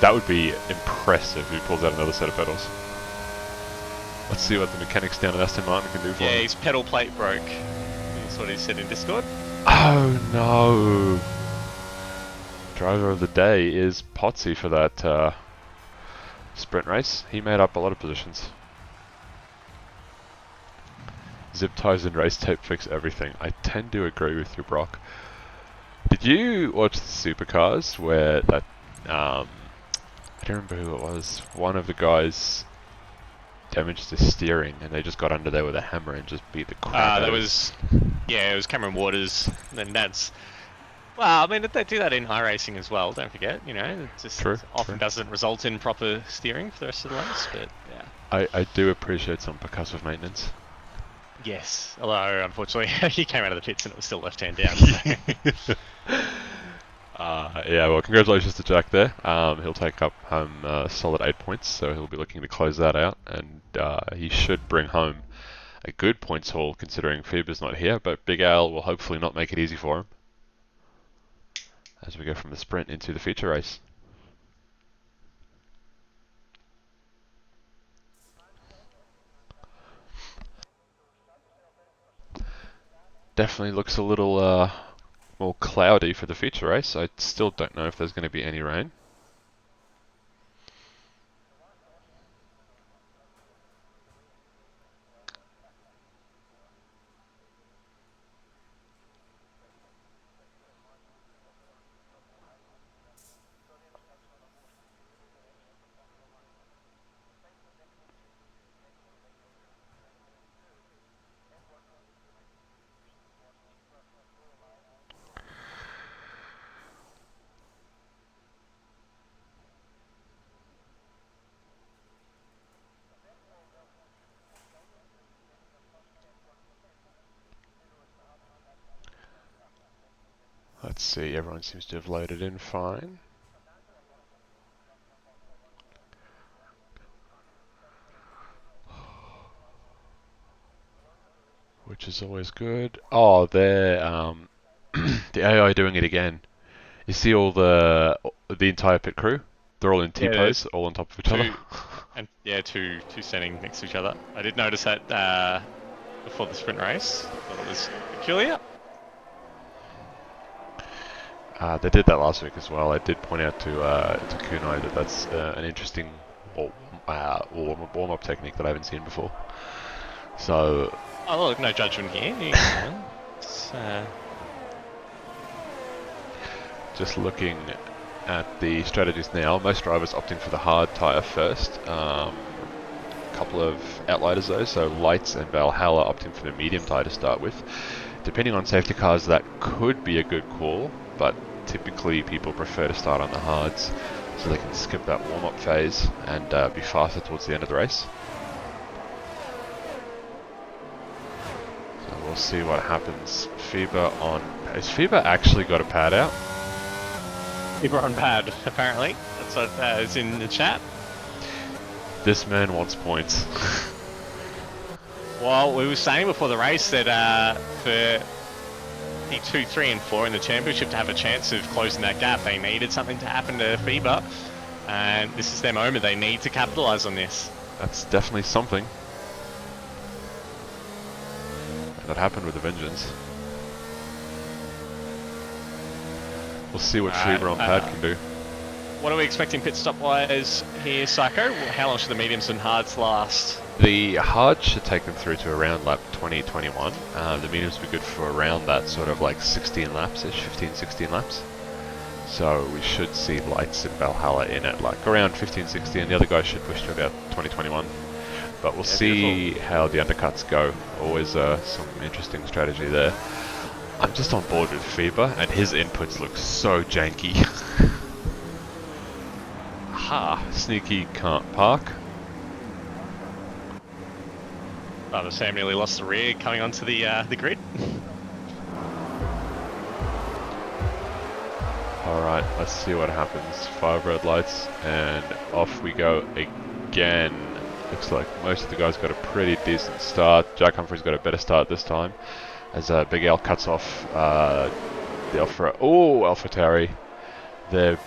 That would be impressive if he pulls out another set of pedals. Let's see what the mechanics down at Aston Martin can do for him. Yeah, his pedal plate broke. That's what he said in Discord. Oh no! Driver of the day is Potsy for that sprint race. He made up a lot of positions. Zip ties and race tape fix everything. I tend to agree with you, Brock. Did you watch the Supercars where that, I don't remember who it was, one of the guys damaged the steering and they just got under there with a hammer and just beat the crap out of it? Yeah, it was Cameron Waters, and that's, well, I mean, they do that in high racing as well, don't forget, you know, it just often doesn't result in proper steering for the rest of the race, but yeah. I do appreciate some percussive maintenance. Yes, although unfortunately he came out of the pits and it was still left hand down. So. Yeah, well, congratulations to Jack there. He'll take up home a solid 8 points, so he'll be looking to close that out, and he should bring home a good points haul considering Phoebe's not here, but Big Al will hopefully not make it easy for him as we go from the sprint into the feature race. definitely looks a little more cloudy for the future race. I still don't know if there's going to be any rain. Let's see, everyone seems to have loaded in fine. Which is always good. Oh, they're the AI doing it again. You see all the entire pit crew? They're all in Yeah, T-pose, all on top of each other. and yeah, two standing next to each other. I did notice that before the sprint race. Thought it was peculiar. They did that last week as well. I did point out to Kunai that that's an interesting warm-up technique that I haven't seen before. So, Oh look, no judgment here. It's, just looking at the strategies now, most drivers opting for the hard tyre first. Couple of outliers though, so Lights and Valhalla opting for the medium tyre to start with. Depending on safety cars, that could be a good call, but typically people prefer to start on the hards so they can skip that warm-up phase and be faster towards the end of the race. So we'll see what happens. FIBA on... Has FIBA actually got a pad out? people are on pad, apparently. That's what is in the chat. This man wants points. Well, we were saying before the race that for P2, 3 and 4 in the championship to have a chance of closing that gap, they needed something to happen to FIBA, and this is their moment. They need to capitalise on this. That's definitely something. And that happened with a vengeance. We'll see what FIBA on pad can do. What are we expecting pit stop wise here, Psycho? How long should the mediums and hards last? The hard should take them through to around lap 20-21. The mediums will be good for around that sort of like 16 laps-ish, 15-16 laps. So we should see Lights and Valhalla in at like around 15-16, and the other guys should push to about 20-21. But we'll see how the undercuts go. Always some interesting strategy there. I'm just on board with FIBA, and his inputs look so janky. Ha! Sneaky can't park. Oh, Sam nearly lost the rear coming onto the grid. Alright, let's see what happens. 5 red lights, and off we go again. Looks like most of the guys got a pretty decent start. Jack Humphrey's got a better start this time, as Big Al cuts off the Alpha. Oh, AlphaTauri. They're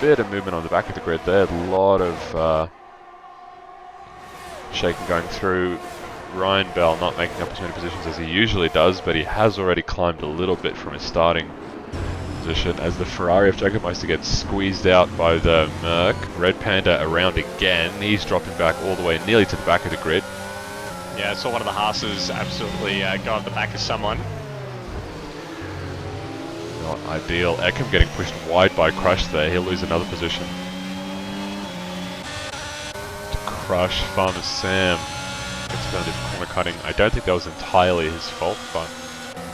bit of movement on the back of the grid there. A lot of shaking going through. Ryan Bell not making up as many positions as he usually does, but he has already climbed a little bit from his starting position as the Ferrari of Codemasters gets squeezed out by the Merc. Red Panda around again. He's dropping back all the way nearly to the back of the grid. Yeah, I saw one of the Haas's absolutely go at the back of someone. Not ideal. Eckham getting pushed wide by Crush there. He'll lose another position. To Crush, Farmer Sam. Extended corner cutting. I don't think that was entirely his fault, but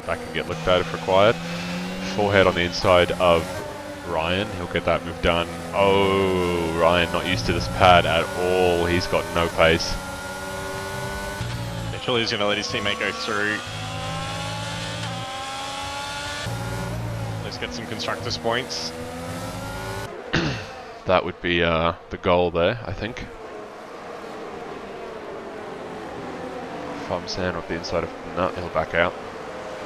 that can get looked at if required. Forehead on the inside of Ryan. He'll get that move done. Oh, Ryan not used to this pad at all. He's got no pace. Surely he's going to let his teammate go through. Let's get some constructors points. That would be the goal there, I think. Sam off the inside of... No, he'll back out.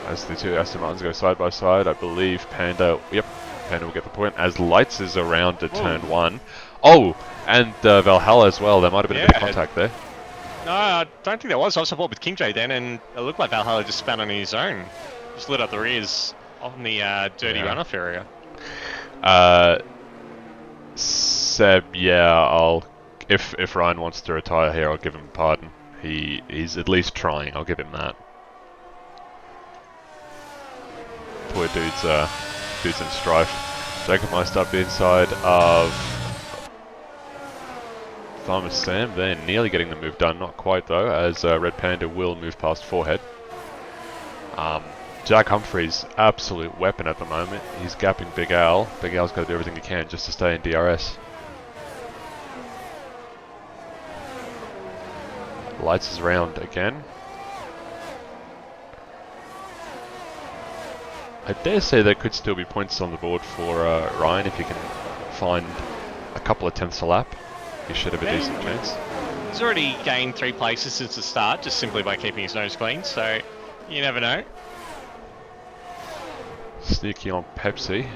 As the two Aston Martins go side by side, I believe Panda... Yep, Panda will get the point. As Lights is around to turn 1. Oh, and Valhalla as well. There might have been a bit of contact there. No, I don't think there was. I was support with King J then, and it looked like Valhalla just spat on his own. Just lit up the rears on the dirty Yeah. runoff area. Seb, yeah, I'll if Ryan wants to retire here, I'll give him a pardon. He's at least trying. I'll give him that. Poor dude's in strife. Jacob might up the inside of Farmer Sam. They're nearly getting the move done, not quite though, as Red Panda will move past forehead. Jack Humphrey's absolute weapon at the moment. He's gapping Big Al. Big Al's got to do everything he can just to stay in DRS. Lights is round again. I dare say there could still be points on the board for Ryan if he can find a couple of tenths a lap. He should have a decent chance. He's already gained 3 places since the start, just simply by keeping his nose clean, so you never know. Sneaky on Pepsi.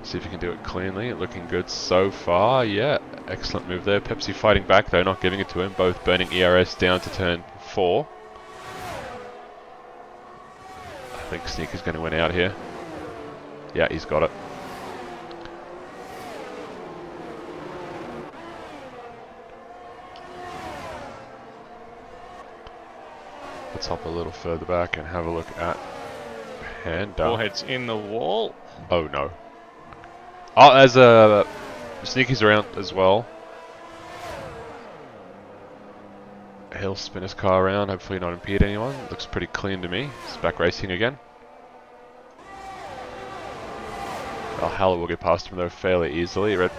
See if he can do it cleanly. Looking good so far. Yeah, excellent move there. Pepsi fighting back though, not giving it to him. Both burning ERS down to turn 4. I think Sneaky's going to win out here. Yeah, he's got it. Let's hop a little further back and have a look at Panda. Forehead's in the wall. Oh no. Oh, as a Sneaky's around as well. He'll spin his car around, hopefully not impede anyone. Looks pretty clean to me. He's back racing again. Valhalla will get past him though fairly easily. Red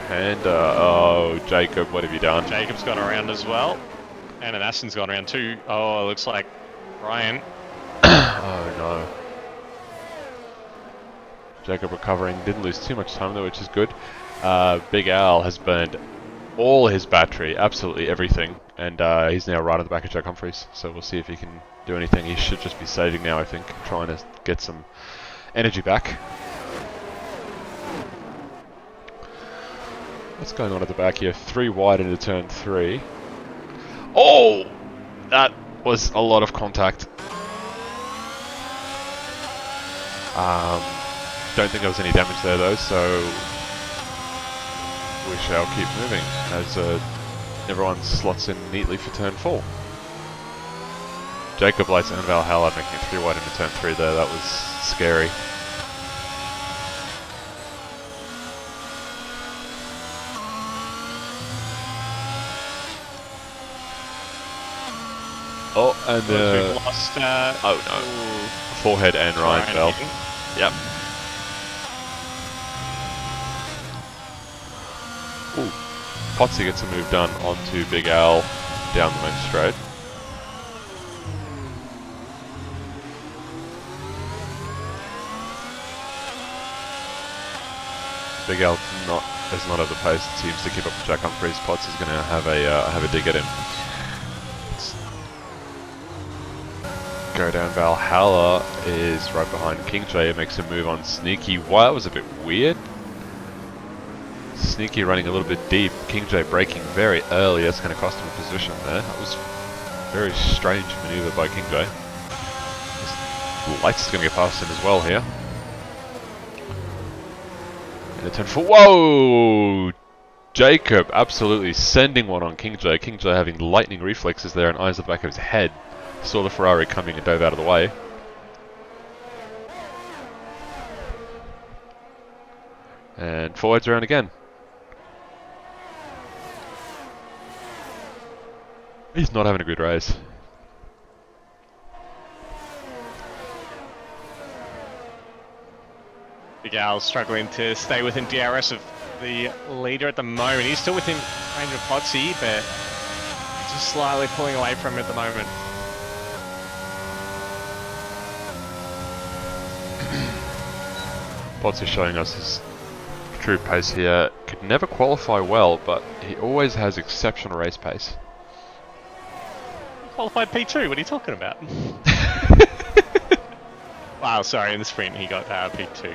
Panda. Oh, Jacob, what have you done? Jacob's gone around as well. And an Aston's gone around too. Oh, it looks like Ryan. Oh no. Jacob recovering. Didn't lose too much time though, which is good. Big Al has burned all his battery, absolutely everything. And he's now right on the back of Jack Humphreys. So we'll see if he can do anything. He should just be saving now, I think. Trying to get some energy back. What's going on at the back here? 3 wide into turn 3. Oh! That was a lot of contact. Don't think there was any damage there though, so we shall keep moving as everyone slots in neatly for turn 4. Jacob Lights and Valhalla making 3 wide into turn 3 there. That was scary. Oh, and We've lost. oh no. Forehead and Ryan fell. Yep. Ooh. Potsy gets a move done onto Big Al down the main straight. Big Al is not at the pace it seems to keep up with Jack Humphreys. Potts is going to have a dig at him. Go down. Valhalla is right behind King J. It makes a move on Sneaky. Wow, that was a bit weird. Sneaky running a little bit deep. King J braking very early. That's going to cost him a position there. That was a very strange maneuver by King J. Lights is going to get past him as well here. And a turn 4. Whoa! Jacob absolutely sending one on King J. King J having lightning reflexes there and eyes at the back of his head. Saw the Ferrari coming and dove out of the way. And forwards around again. He's not having a good race. Big Al struggling to stay within DRS of the leader at the moment. He's still within range of Potsy, but just slightly pulling away from him at the moment. Potts is showing us his true pace here. Could never qualify well, but he always has exceptional race pace. Qualified P2, what are you talking about? Wow, sorry, in the sprint he got P2.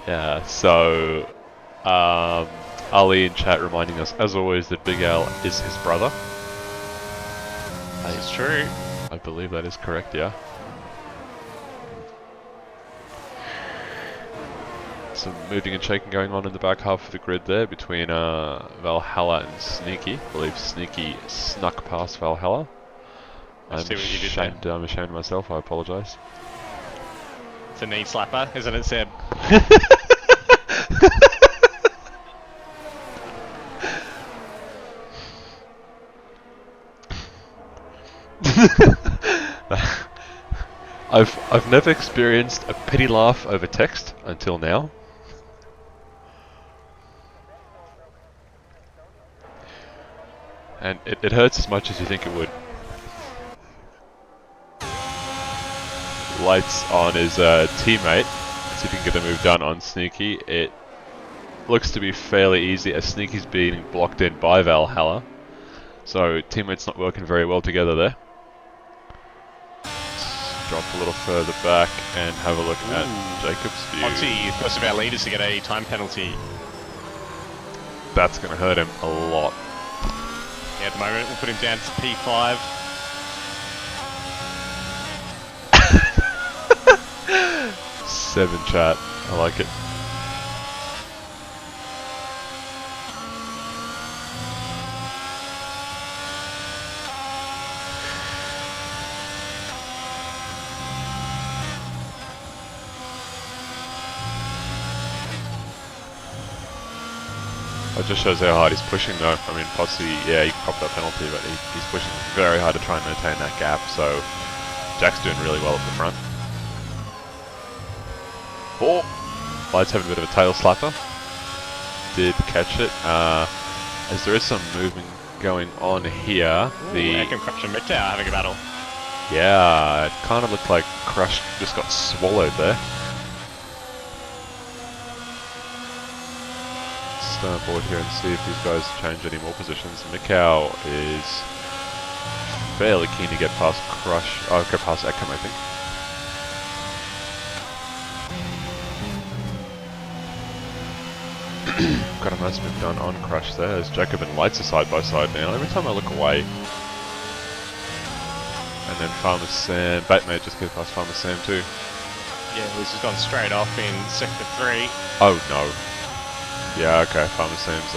Yeah, so Ali in chat reminding us, as always, that Big Al is his brother. It's true. I believe that is correct, yeah. Some moving and shaking going on in the back half of the grid there between Valhalla and Sneaky. I believe Sneaky snuck past Valhalla. I'm See what you did there. I'm ashamed of myself, I apologise. It's a knee slapper, isn't it, Seb? I've never experienced a pity laugh over text until now. And it hurts as much as you think it would. Lights on his teammate. See if he can get the move done on Sneaky. It looks to be fairly easy as Sneaky's being blocked in by Valhalla. So teammates not working very well together there. Drop a little further back and have a look at Jacob's view. Aussie, first of our leaders to get a time penalty. That's going to hurt him a lot. Yeah, at the moment we'll put him down to P5. 7 chat. I like it. It just shows how hard he's pushing though. I mean, Potsy, yeah, he copped that penalty, but he's pushing very hard to try and maintain that gap, so Jack's doing really well at the front. Oh! Lights having a bit of a tail slapper. Did catch it. As there is some movement going on here. Ekim Crush and Midtower having a battle. Yeah, it kind of looked like Crush just got swallowed there. Stay on board here and see if these guys change any more positions. Mikau is fairly keen to get past Crush. Oh, go past Ekim, I think. Got a nice move done on Crush there as Jacob and Lights are side by side now. Every time I look away. And then Farmer Sam, Batmate just gets past Farmer Sam too. Yeah, this has gone straight off in sector 3. Oh no. Yeah, okay, Farmer Sam's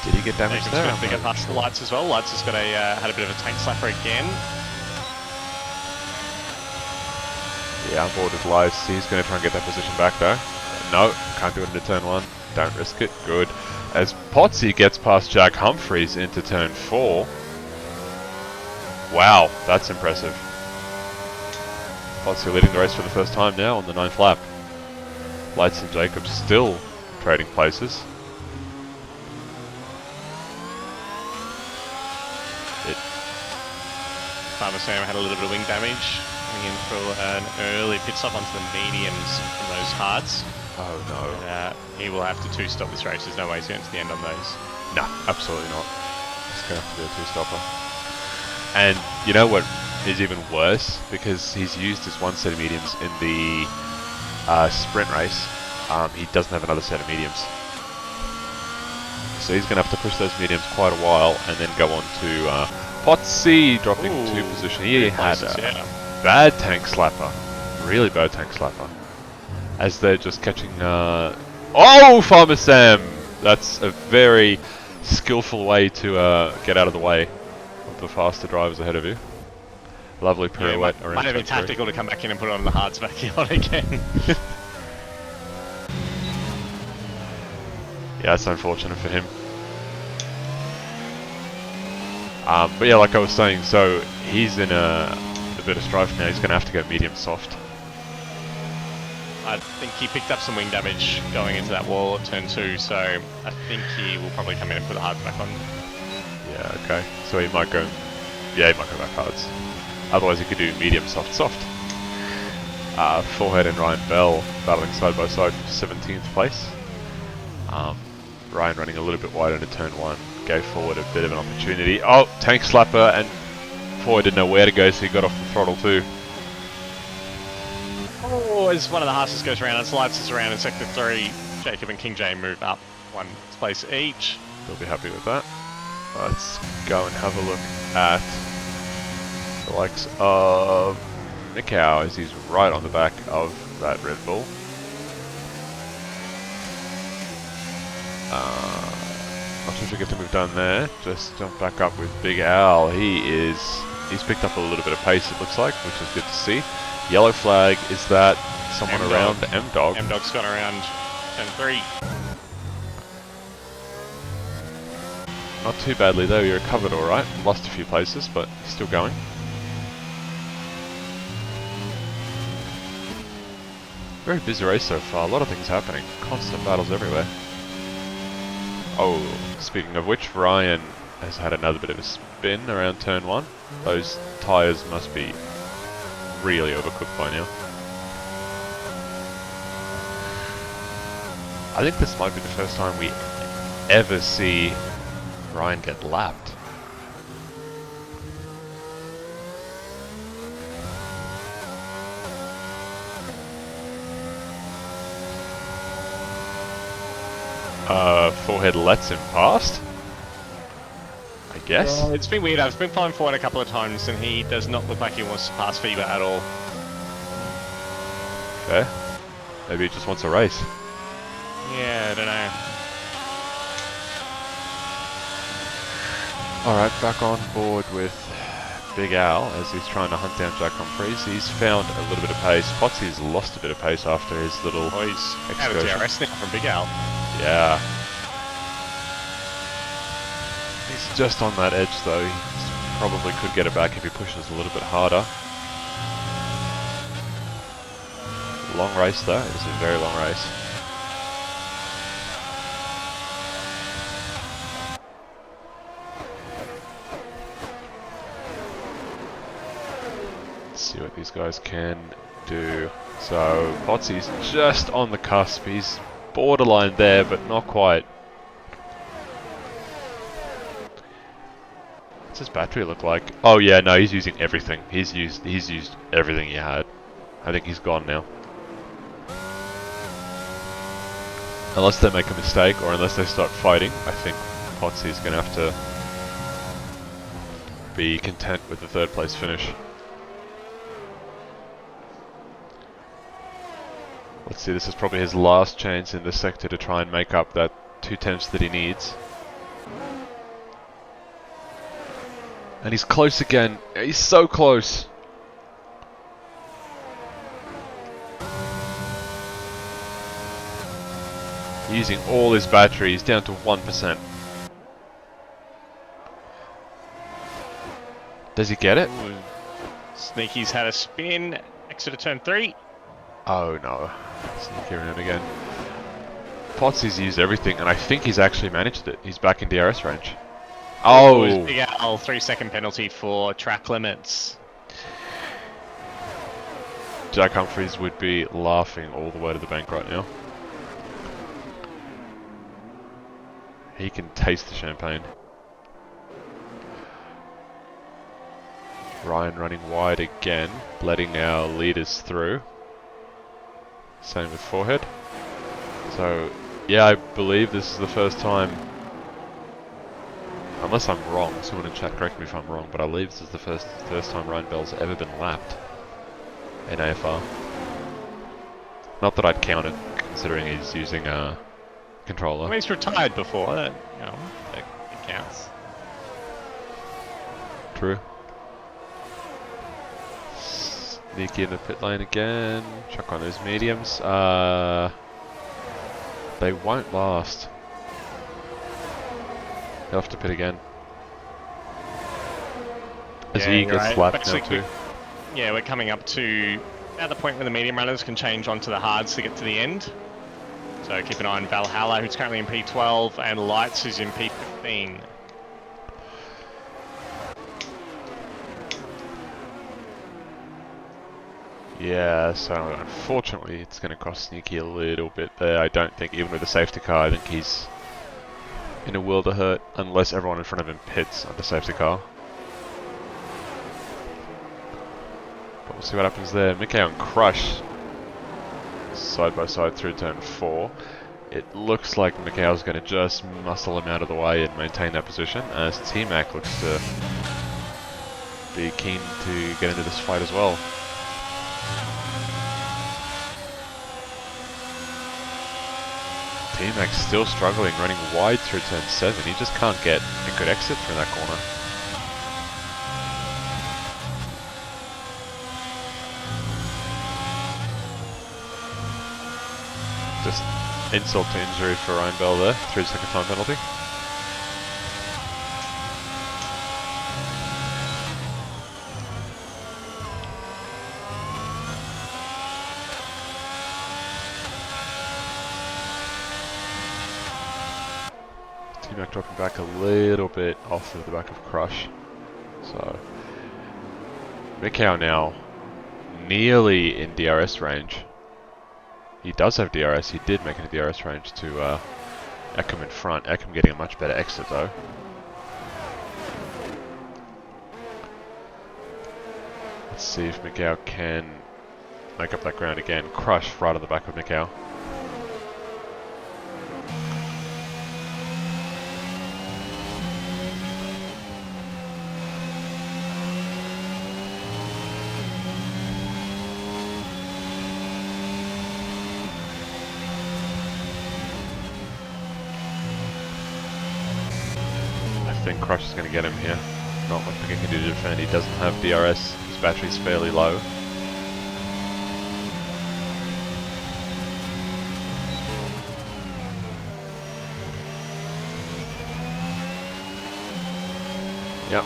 did he get damaged there? Ekim's going to get past the Lights as well. Lights has got had a bit of a tank slapper again. Yeah, on board with Lights. He's going to try and get that position back though. No, can't do it into turn 1. Don't risk it. Good. As Potsy gets past Jack Humphreys into turn 4. Wow, that's impressive. Potsy leading the race for the first time now on the 9th lap. Lights and Jacob still trading places. Farmer Sam had a little bit of wing damage. Coming in for an early pit stop onto the mediums from those hards. Oh no. He will have to two-stop this race. There's no way he's going to the end on those. No, absolutely not. It's going to have to be a two-stopper. And you know what is even worse? Because he's used his one set of mediums in the sprint race. He doesn't have another set of mediums. So he's going to have to push those mediums quite a while and then go on to Potsy dropping 2 position. He had a bad tank slapper. Really bad tank slapper. As they're just catching... Oh, Farmer Sam! That's a very skillful way to get out of the way of the faster drivers ahead of you. Lovely pirouette. Yeah, might have been tactical to come back in and put it on the hards back on again. Yeah, that's unfortunate for him. But yeah, like I was saying, so he's in a bit of strife now. He's going to have to go medium soft. I think he picked up some wing damage going into that wall at turn 2, so I think he will probably come in and put the hards back on. Yeah, okay. So he might go... Yeah, he might go back hards. Otherwise he could do medium soft soft. Forehead and Ryan Bell battling side by side for 17th place. Ryan running a little bit wide into turn 1. Gave forward a bit of an opportunity. Oh, tank slapper, and Forehead didn't know where to go, so he got off the throttle too. Oh, as one of the Haas's goes around and slides us around in Sector 3, Jacob and King J move up one place each. They'll be happy with that. Let's go and have a look at the likes of Mikau as he's right on the back of that Red Bull. Not too sure if we've done there. Just jump back up with Big Al. He's picked up a little bit of pace, it looks like, which is good to see. Yellow flag, is that someone around M-Dog? M-Dog's gone around turn 3. Not too badly though, he recovered alright. Lost a few places, but he's still going. Very busy race so far, a lot of things happening. Constant battles everywhere. Oh, speaking of which, Ryan has had another bit of a spin around turn 1. Those tyres must be really overcooked by now. I think this might be the first time we ever see Ryan get lapped. Forehead lets him past, I guess. It's been weird. I've been following forward a couple of times and he does not look like he wants to pass Fever at all. Okay. Maybe he just wants a race. Yeah, I don't know. Alright, back on board with Big Al as he's trying to hunt down Jack on Prix. He's found a little bit of pace. Potsy's lost a bit of pace after his little He's out of DRS now from Big Al. Yeah. He's just on that edge though. He probably could get it back if he pushes a little bit harder. Long race though. It's a very long race. Let's see what these guys can do. So Potsy's just on the cusp. He's borderline there, but not quite. What's his battery look like? Oh yeah, no, he's using everything. He's used everything he had. I think he's gone now. Unless they make a mistake, or unless they start fighting, I think Potsy's going to have to be content with the third place finish. Let's see, this is probably his last chance in this sector to try and make up that 2/10 that he needs. And he's close again. He's so close. Using all his batteries down to 1%. Does he get it? Ooh. Sneaky's had a spin. Exit to turn 3. Oh no. Sneaky around again. Potsy's used everything, and I think he's actually managed it. He's back in DRS range. Oh! Big Al, 3-second penalty for track limits. Jack Humphries would be laughing all the way to the bank right now. He can taste the champagne. Ryan running wide again, letting our leaders through. Same with Forehead. So, yeah, I believe this is the first time, unless I'm wrong, someone in chat correct me if I'm wrong, but I believe this is the first time Ryan Bell's ever been lapped in AFR. Not that I'd count it, considering he's using a controller. I mean, he's retired before, you know, it counts. True. Sneaky in the pit lane again. Chuck on those mediums. They won't last. He'll have to pit again. As he gets slapped now too. Yeah, we're coming up to at the point where the medium runners can change onto the hards to get to the end. So keep an eye on Valhalla, who's currently in P12, and Lights, who's in P15. Yeah, so unfortunately it's going to cost Sneaky a little bit there. I don't think, even with a safety car, I think he's in a world of hurt unless everyone in front of him pits on the safety car. But we'll see what happens there. Mickey on Crush side by side through turn 4. It looks like Mikhail's going to just muscle him out of the way and maintain that position, as T-Mac looks to be keen to get into this fight as well. T-Mac's still struggling, running wide through turn 7. He just can't get a good exit from that corner. Just insult to injury for Ryan Bell there, 3-second time penalty. T-Mac dropping back a little bit off of the back of Crush. So, Mikhail now nearly in DRS range. He does have DRS, he did make it in DRS range to Eckham in front. Eckham getting a much better exit though. Let's see if Mikhail can make up that ground again. Crush right on the back of Mikhail. I think Crush is going to get him here. Not much he can do to defend. He doesn't have DRS. His battery's fairly low. Yep,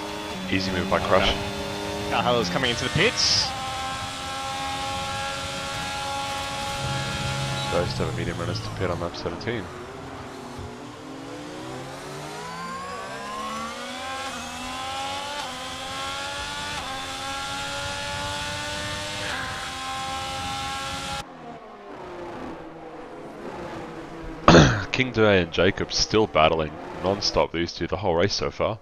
easy move by Crush. Carhello's coming into the pits. Those 7 medium runners to pit on lap 17. King Day and Jacob still battling non-stop, these two, the whole race so far.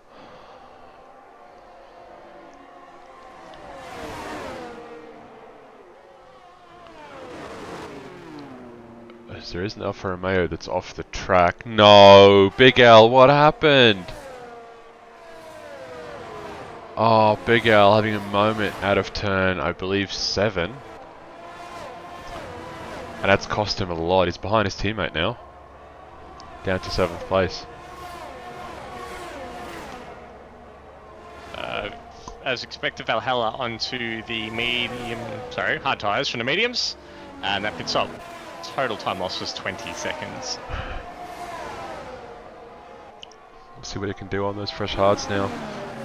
As there is an Alfa Romeo that's off the track. No! Big L, what happened? Oh, Big L having a moment out of turn, I believe, 7. And that's cost him a lot. He's behind his teammate now. Down to 7th place. As expected, Valhalla onto the hard tyres from the mediums, and that pit stop. Total time loss was 20 seconds. We'll see what he can do on those fresh hards now.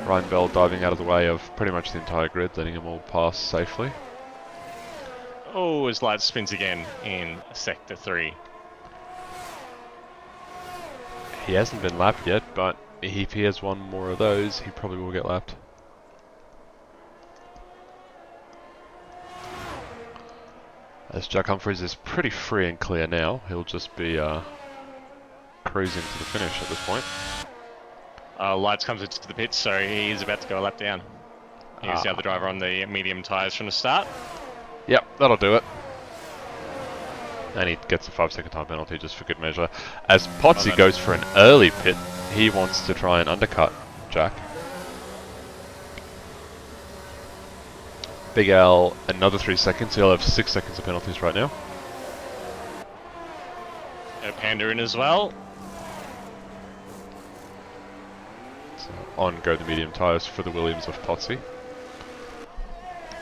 Ryan Bell diving out of the way of pretty much the entire grid, letting them all pass safely. Oh, his light spins again in sector 3. He hasn't been lapped yet, but if he has one more of those, he probably will get lapped. As Jack Humphries is pretty free and clear now, he'll just be cruising to the finish at this point. Lights comes into the pits, so he's about to go a lap down. He's the other driver on the medium tyres from the start. Yep, that'll do it. And he gets a 5-second time penalty just for good measure. As Potsy goes for an early pit, he wants to try and undercut Jack. Big Al, another 3 seconds. He'll have 6 seconds of penalties right now. A Panda in as well. So on go the medium tyres for the Williams of Potsy.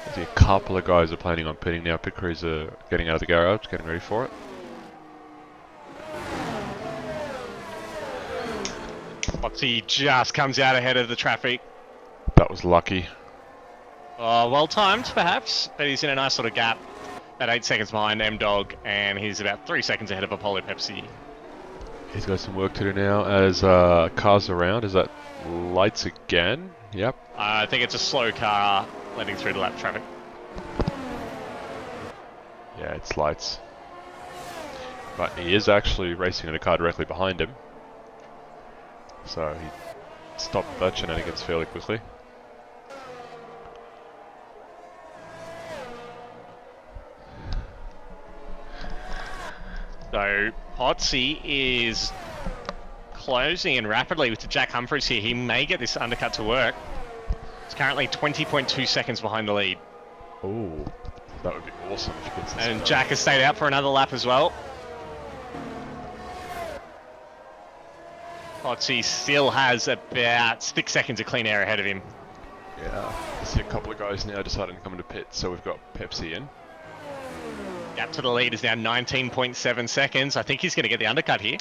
I see a couple of guys are planning on pitting now. Pit crews are getting out of the garage, getting ready for it. Potsy just comes out ahead of the traffic. That was lucky. Well timed, perhaps, but he's in a nice little gap. About 8 seconds behind M-Dog, and he's about 3 seconds ahead of Apollo Pepsi. He's got some work to do now as cars around. Is that lights again? Yep. I think it's a slow car letting through the lap traffic. Yeah, it's lights. But he is actually racing in a car directly behind him. So he stopped that shenanigans fairly quickly. So Potsy is closing in rapidly with Jack Humphries here. He may get this undercut to work. It's currently 20.2 seconds behind the lead. Oh, that would be awesome if he gets this. And Jack has stayed out for another lap as well. Potsy still has about 6 seconds of clean air ahead of him. Yeah, I see a couple of guys now deciding to come into pit, so we've got Pepsi in. Gap to the lead is now 19.7 seconds. I think he's going to get the undercut here.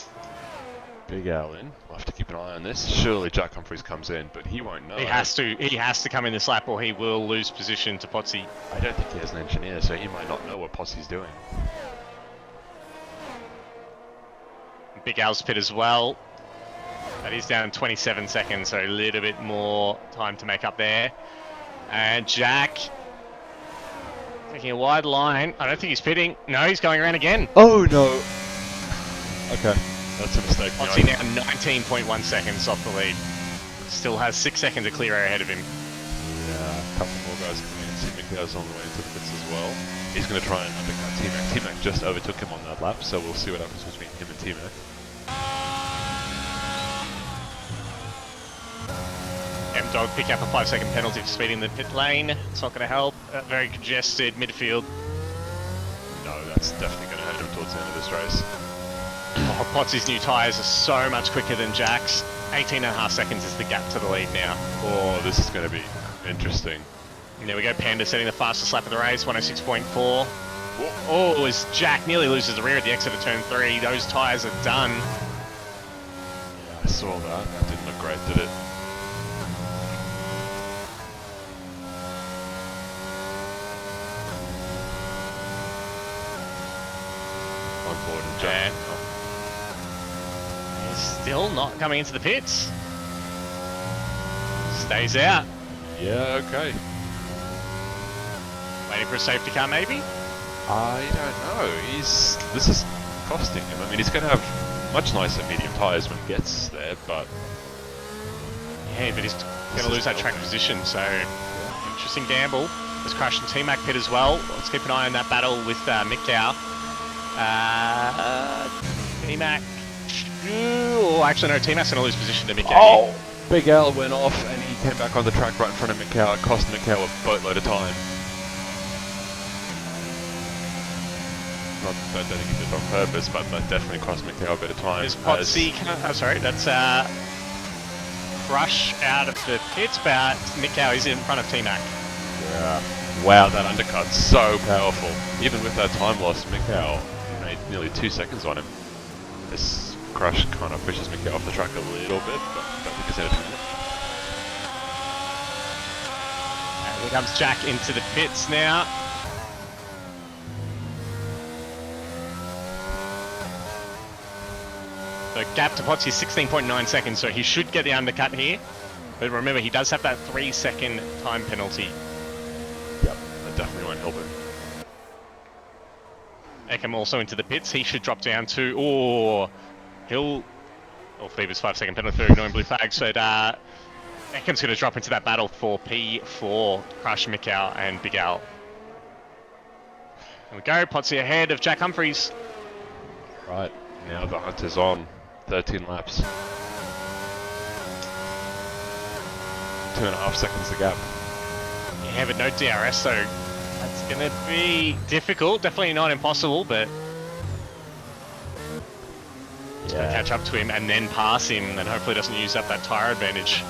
Big Al in. We'll have to keep an eye on this. Surely Jack Humphries comes in, but he won't know. He has to come in this lap or he will lose position to Potsy. I don't think he has an engineer, so he might not know what Potsy's doing. Big Al's pit as well. But he's down 27 seconds, so a little bit more time to make up there. And Jack taking a wide line. I don't think he's pitting. No, he's going around again. Oh no! Okay, that's a mistake. Potsy now 19.1 seconds off the lead. Still has 6 seconds of clear air ahead of him. Yeah, a couple more guys coming in. T-Mac is on the way into the pits as well. He's going to try and undercut T-Mac. T-Mac just overtook him on that lap, so we'll see what happens between him and T-Mac. M-Dog pick up a 5-second penalty for speeding the pit lane. It's not going to help. Very congested midfield. No, that's definitely going to hurt him towards the end of this race. Oh, Potsy's new tyres are so much quicker than Jack's. 18.5 seconds is the gap to the lead now. Oh, this is going to be interesting. And there we go, Panda setting the fastest lap of the race, 106.4. Oh, as Jack nearly loses the rear at the exit of turn 3. Those tyres are done. Yeah, I saw that. That didn't look great, did it? On board and Jack. He's still not coming into the pits. Stays out. Yeah, okay. Waiting for a safety car, maybe? I don't know. This is costing him. I mean, he's going to have much nicer medium tyres when he gets there, but... Yeah, but he's going to lose that track position, so... Interesting gamble. There's Crash and T-Mac pit as well. Let's keep an eye on that battle with Mikau. T-Mac... Oh, actually no, T-Mac's going to lose position to Mikau. Oh! Big Al went off and he came back on the track right in front of Mikau. It cost Mikau a boatload of time. I don't think he did it on purpose, but that definitely cost Mikau a bit of time. There's Potsy, sorry, that's Crush out of the pits, but Mikau is in front of T-Mac. Yeah. Wow, that undercut's so powerful. Even with that time loss, Mikau made nearly 2 seconds on him. This Crush kind of pushes Mikau off the track a little bit, but I don't think it's anything. And here comes Jack into the pits now. So gap to Potsy is 16.9 seconds, so he should get the undercut here. But remember, he does have that 3-second time penalty. Yep, that definitely won't help him. Ekam also into the pits. He should drop down to... Oh, he'll... Oh, Fever's 5-second penalty for ignoring blue flags. But Ekam's going to drop into that battle for P4, Crush, Mikau, and Big Al. There we go. Potsy ahead of Jack Humphries. Right, now the hunt is on. 13 laps. 2.5 seconds to gap. Yeah, but no DRS, so that's going to be difficult. Definitely not impossible, but it's going to catch up to him and then pass him, and hopefully doesn't use up that tyre advantage.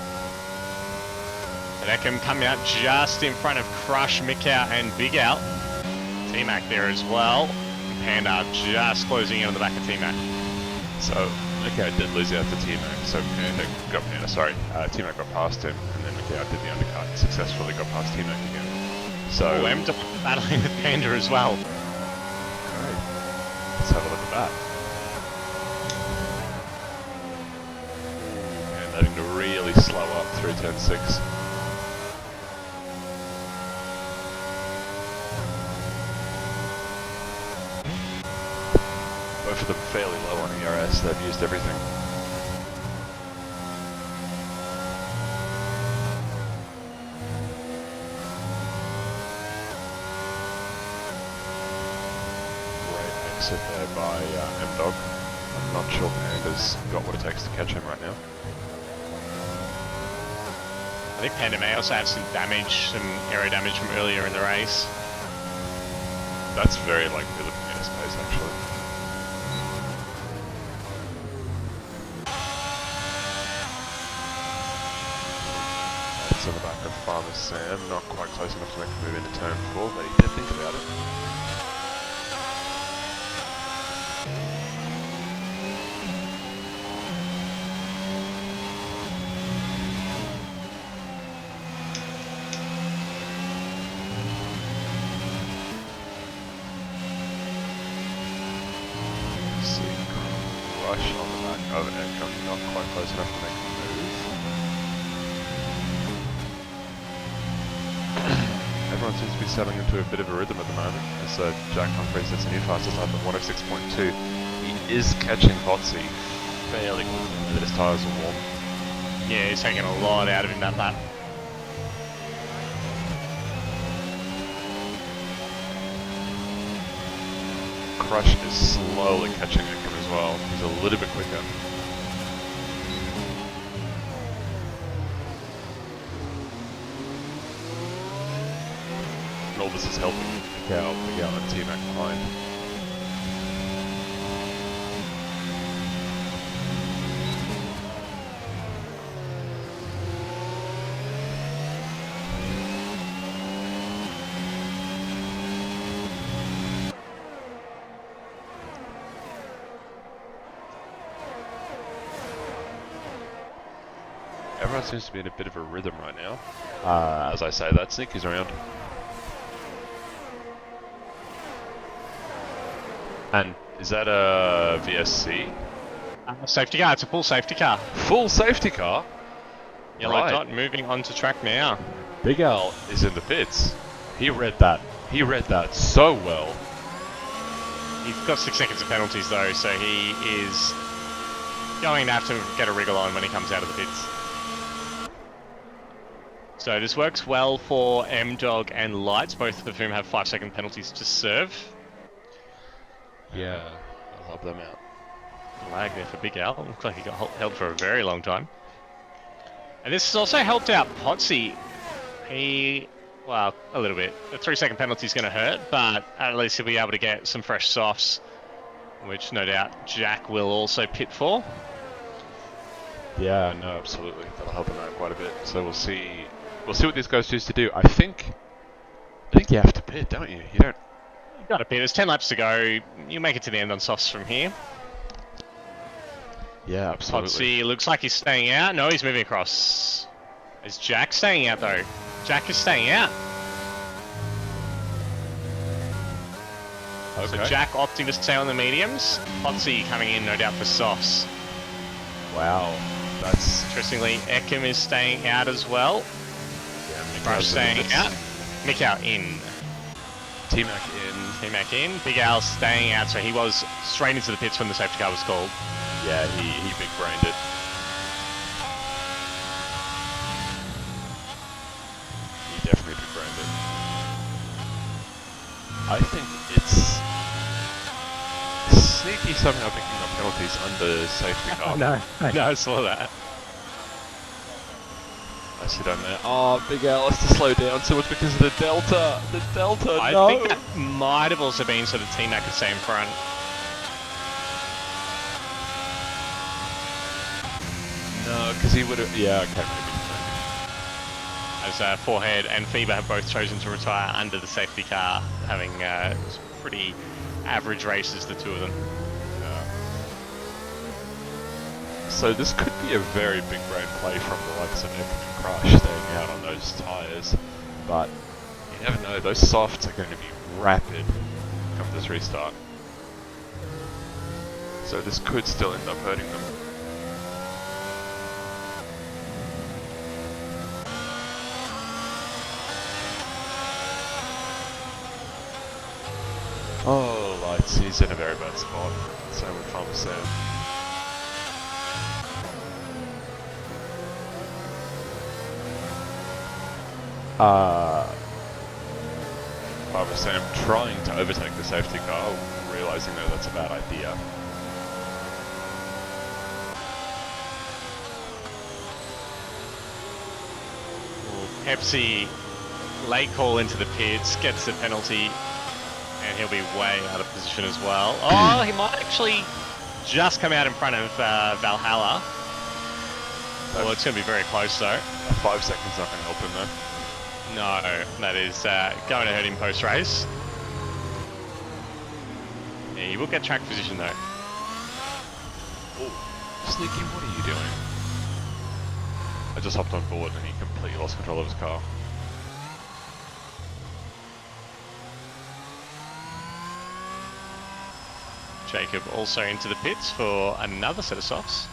But Ekam coming out just in front of Crush, Mikau, and Big Al. T-Mac there as well. Panda just closing in on the back of T-Mac. So Mikau did lose out to T-Mac, so T-Mac got past him, and then Mikau did the undercut and successfully got past T-Mac again. So M battling with Panda as well. Great. Let's have a look at that. And having to really slow up through turn 6. Both of them fairly low on ERS, they've used everything. Great exit there, by M-Dog. I'm not sure Panda's got what it takes to catch him right now. I think Panda may also have some damage, some aero damage from earlier in the race. That's very likely looking at his pace, actually. That's on the back of Farmer Sam, not quite close enough to make a move into turn 4, but he did think about it. Rush on the back of Aircom, not quite close enough to make a move. Everyone seems to be settling into a bit of a rhythm at the moment, as Jack Humphrey sets a new fastest lap at 106.2. He is catching Potsy fairly quickly that his tyres are warm. Yeah, he's taking a lot out of him that lap. Crush is slowly catching Aircom as well. He's a little bit quicker. And all this is helping Miguel and T-Mac behind. Everyone seems to be in a bit of a rhythm right now. As I say that, Sneaky's around. And is that a VSC? Safety car, it's a full safety car. Full safety car? Yellow Right. dot moving onto track now. Big Al is in the pits. He read that. He read that so well. He's got 6 seconds of penalties though, so he is going to have to get a wriggle on when he comes out of the pits. So this works well for M-Dog and Lights, both of whom have 5-second penalties to serve. Yeah, I'll help them out. Lag there for Big Al. Looks like he got held for a very long time. And this has also helped out Potsy. Well, a little bit. A 3-second penalty is going to hurt, but at least he'll be able to get some fresh softs, which no doubt Jack will also pit for. Yeah, no, absolutely. That'll help him out quite a bit. So we'll see. We'll see what these guys choose to do. I think you have to pit, don't you? You don't. You got to pit. There's 10 laps to go. You make it to the end on softs from here. Yeah, absolutely. Potsy looks like he's staying out. No, he's moving across. Is Jack staying out though? Jack is staying out. Okay. So Jack opting to stay on the mediums. Potsy coming in, no doubt, for softs. Wow, that's Interestingly, Ekim is staying out as well. Rush staying out. Mikau in. T-Mac in. T-Mac in. Big Al staying out, so he was straight into the pits when the safety car was called. Yeah, he big brained it. He definitely big brained it. I think it's Sneaky somehow picking up penalties under safety car. I know, I saw that. I sit on there. Oh, Big Al has to slow down so much because of the delta. The delta, I no! think that might have also been so the T-Mac could stay in front. No, because he would have. Yeah, okay, maybe. As Forehead and FIBA have both chosen to retire under the safety car, having pretty average races, the two of them. So this could be a very big brain play from the likes of Ekim and Crush staying out on those tyres, but you never know, those softs are going to be rapid come this restart. So this could still end up hurting them. Oh, Lights, he's in a very bad spot. Same with Farmer Sam. Farmer Sam trying to overtake the safety car, realising though that's a bad idea. Pepsi, late call into the pits, gets the penalty, and he'll be way out of position as well. Oh, he might actually just come out in front of Valhalla. Well, it's going to be very close though. 5 seconds not going to help him though. No, that is going to hurt him post-race. Yeah, he will get track position though. Oh, Sneaky, what are you doing? I just hopped on board and he completely lost control of his car. Jacob also into the pits for another set of softs.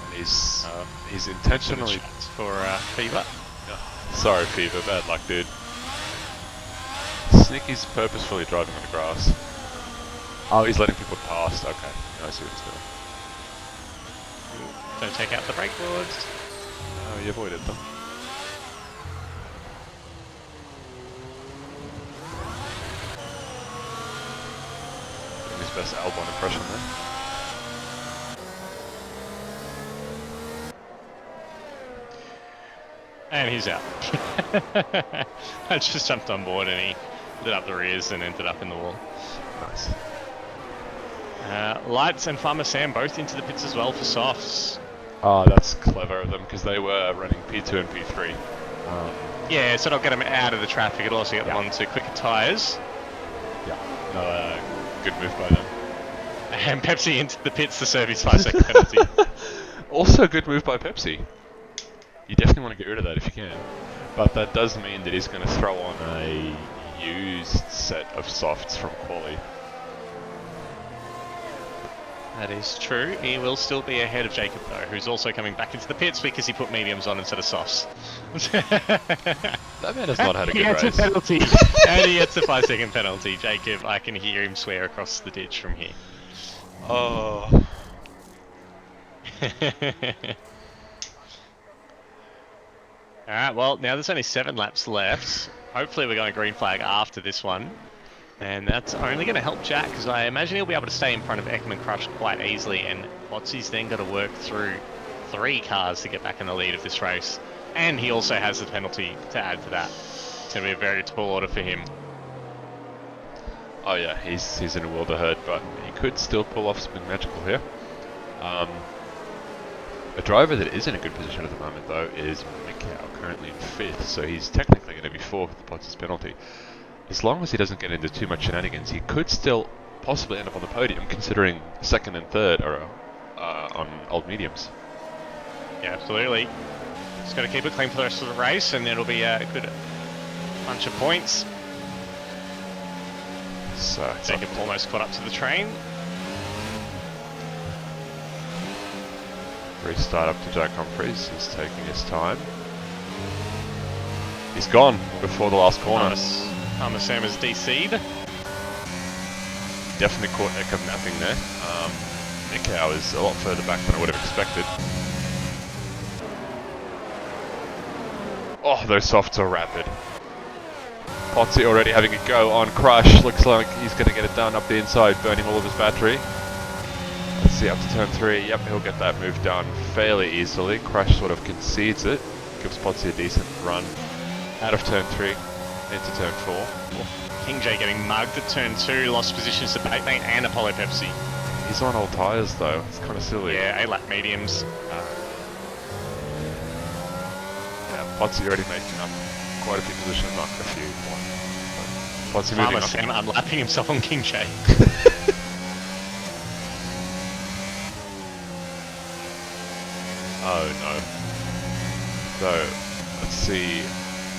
And he's intentionally... For Fever. Sorry Fever, bad luck dude. Sneaky's purposefully driving on the grass. Oh, he's letting people pass. Okay, I see what he's doing. Don't take out the brake boards. Oh, he avoided them. Doing his best Albon impression there. And he's out. I just jumped on board and he lit up the rears and ended up in the wall. Nice. Lights and Farmer Sam both into the pits as well for softs. Oh, that's clever of them because they were running P2 and P3. Yeah, so it'll get them out of the traffic. It'll also get them onto quicker tyres. Yeah, no, good move by them. And Pepsi into the pits to serve his 5-second penalty. Also good move by Pepsi. You definitely want to get rid of that if you can. But that does mean that he's going to throw on a used set of softs from Quali. That is true. He will still be ahead of Jacob though, who's also coming back into the pits because he put mediums on instead of softs. That man has not had a good race. He gets a penalty. And he gets a 5-second penalty. Jacob, I can hear him swear across the ditch from here. Oh. Alright, well, now there's only 7 laps left. Hopefully we're going green flag after this one. And that's only going to help Jack, because I imagine he'll be able to stay in front of Ekman Crush quite easily, and Botsy's then got to work through 3 cars to get back in the lead of this race. And he also has the penalty to add to that. It's going to be a very tall order for him. Oh yeah, he's in a world ahead, but he could still pull off something magical here. A driver that is in a good position at the moment, though, is Mikau, currently in 5th, so he's technically going to be 4th with the Potts' penalty. As long as he doesn't get into too much shenanigans, he could still possibly end up on the podium, considering 2nd and 3rd are on old mediums. Yeah, absolutely. Just got to keep it clean for the rest of the race, and it'll be a good bunch of points. So Jacob almost caught up to the train. Restart up to Jack Humphries, he's taking his time. He's gone before the last corner. Farmer Sam is DC'd. Definitely caught Ekam napping there. Mikau is a lot further back than I would have expected. Oh, those softs are rapid. Potsy already having a go on Crush. Looks like he's going to get it done up the inside, burning all of his battery. Let's see, up to turn 3. Yep, he'll get that move done fairly easily. Crush sort of concedes it. Gives Potsy a decent run out of turn 3 into turn 4. King J getting mugged at turn 2, lost positions to Batemate and Apollo Pepsi. He's on old tyres though, it's kind of silly. Yeah, 8 lap mediums. Yeah, Potsy already making up quite a few positions, not a few. Potsy moving up. Sam unlapping himself on King J. Oh no. So, let's see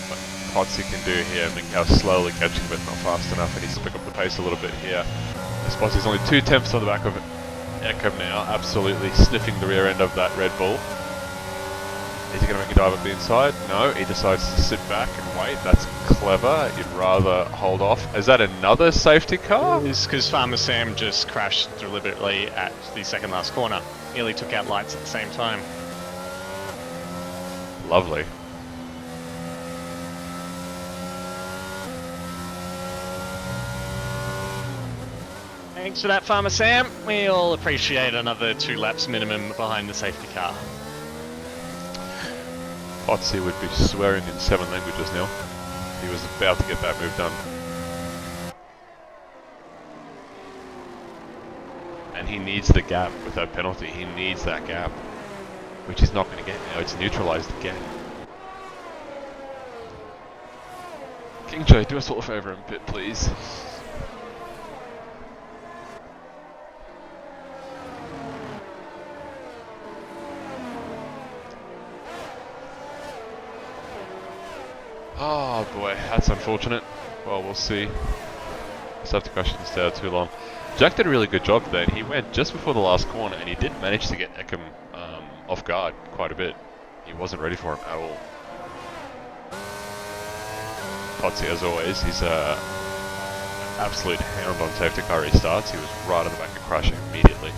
what Potsy can do here. Mikau slowly catching but not fast enough, and he's to pick up the pace a little bit here. This Potsy's only 2 tenths on the back of Ekam now, absolutely sniffing the rear end of that Red Bull. Is he going to make a dive up the inside? No, he decides to sit back and wait. That's clever. You'd rather hold off. Is that another safety car? It's because Farmer Sam just crashed deliberately at the second last corner. Nearly took out lights at the same time. Lovely. Thanks for that, Farmer Sam. We'll appreciate another 2 laps minimum behind the safety car. Aussie would be swearing in 7 languages now. He was about to get that move done. And he needs the gap with that penalty. He needs that gap, which he's not going to get now. It's neutralised again. King Joe, do us all a favour and pit, please. Oh boy, that's unfortunate. Well, we'll see. Safety car shouldn't stay out too long. Jack did a really good job there. He went just before the last corner and he did manage to get Eckham off guard quite a bit. He wasn't ready for him at all. Potsy, as always, he's an absolute hound on safety car restarts. He was right on the back of Crush immediately.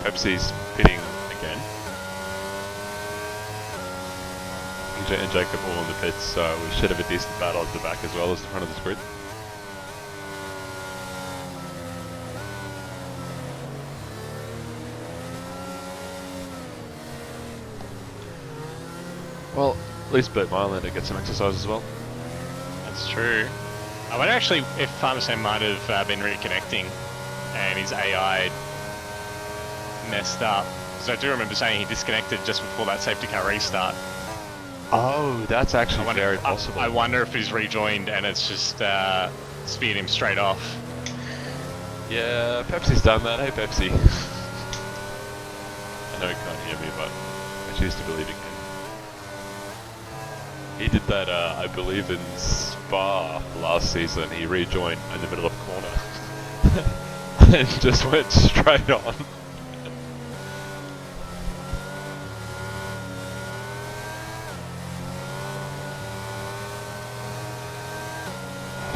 Pepsi's pitting again. And Jacob all in the pits, so we should have a decent battle at the back as well as the front of the sprint. Well, at least Bert Mylander gets some exercise as well. That's true. I wonder actually if Farmer Sam might have been reconnecting and his AI messed up. Because I do remember saying he disconnected just before that safety car restart. Oh, that's actually very possible. I wonder if he's rejoined and it's just speared him straight off. Yeah, Pepsi's done that. Hey, Pepsi. I know he can't hear me, but I choose to believe he can. He did that, I believe, in Spa last season. He rejoined in the middle of a corner and just went straight on.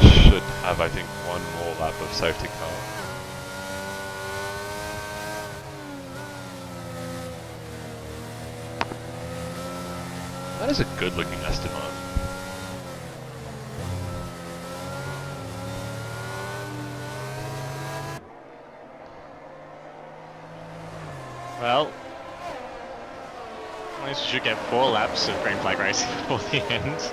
Should have, I think, one more lap of safety car. That is a good looking S10. Well, at least we should get 4 laps of green flag racing before the end.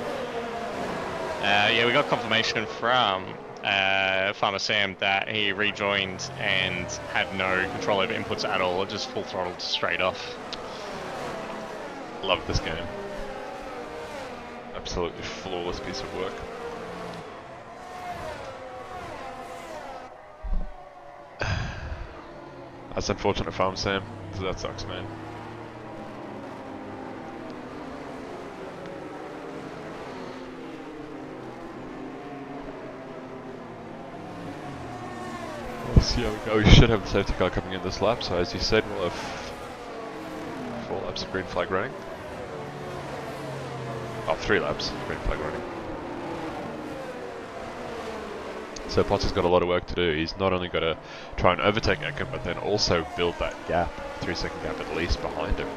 Yeah, we got confirmation from Farmer Sam that he rejoined and had no control over inputs at all, just full throttled straight off. Love this game. Absolutely flawless piece of work. That's unfortunate, Farm Sam. That sucks, man. We'll see how we go. We should have the safety car coming in this lap, so as you said, we'll have 4 laps of green flag running. Oh, 3 laps of green flag running. So Potts has got a lot of work to do. He's not only got to try and overtake Eckham, but then also build that gap, 3-second gap at least behind him.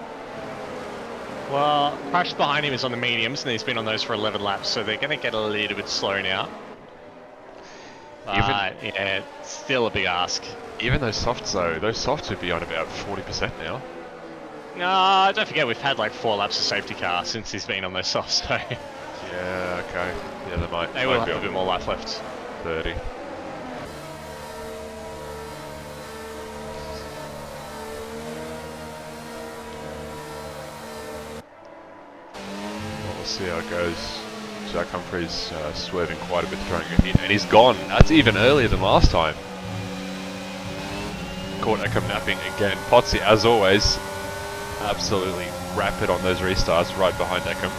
Well, Crush behind him is on the mediums, and he's been on those for 11 laps, so they're going to get a little bit slow now. But yeah, it's still a big ask. Even those softs though, those softs would be on about 40% now. No, don't forget we've had like 4 laps of safety car since he's been on those softs, so... Yeah, okay. Yeah, they will might have a bit more life left. 30. Well, we'll see how it goes. Jack Humphries swerving quite a bit to try and get hit, and he's gone. That's even earlier than last time. Caught Eckham napping again. Potsy, as always, absolutely rapid on those restarts, right behind Eckham.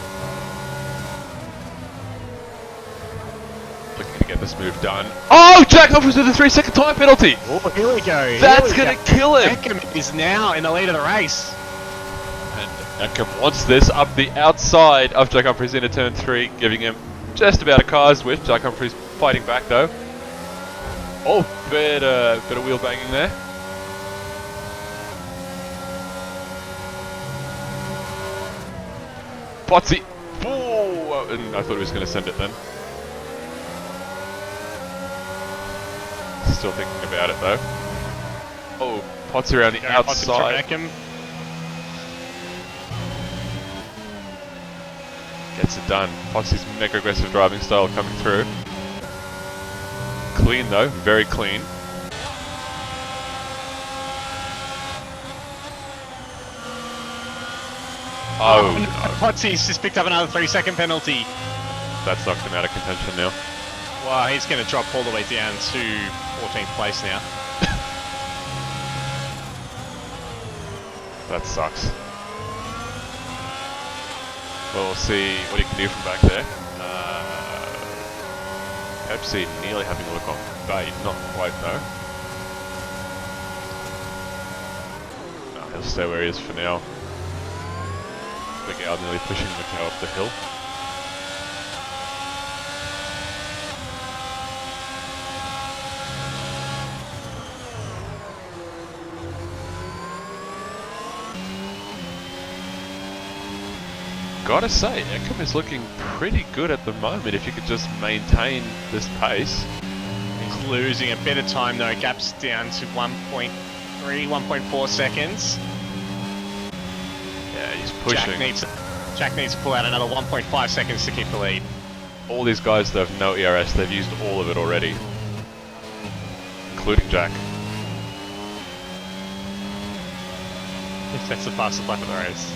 Looking to get this move done. Oh, Jack Humphries with a 3-second time penalty! Oh, here we go. That's gonna kill him! Eckham is now in the lead of the race. And Eckham wants this up the outside of Jack Humphries into turn 3, giving him just about a car's width. Jack Humphries fighting back though. Oh, bit of wheel banging there. Potsy! Oh, and I thought he was going to send it then. Still thinking about it though. Oh, Potts around the outside. Gets it done. Potts' mega aggressive driving style coming through. Clean though, very clean. Oh no. Potsy's just picked up another 3-second penalty. That's knocked him out of contention now. Wow, he's going to drop all the way down to 14th place now. That sucks. Well, we'll see what he can do from back there. Pepsi nearly having a look on bait, not quite though. No, he'll stay where he is for now. Miguel nearly pushing Miguel up the hill. Gotta say, Eckham is looking pretty good at the moment if you could just maintain this pace. He's losing a bit of time though, gap's down to 1.3, 1.4 seconds. Yeah, he's pushing. Jack needs to pull out another 1.5 seconds to keep the lead. All these guys that have no ERS, they've used all of it already. Including Jack. That's the fastest lap of the race.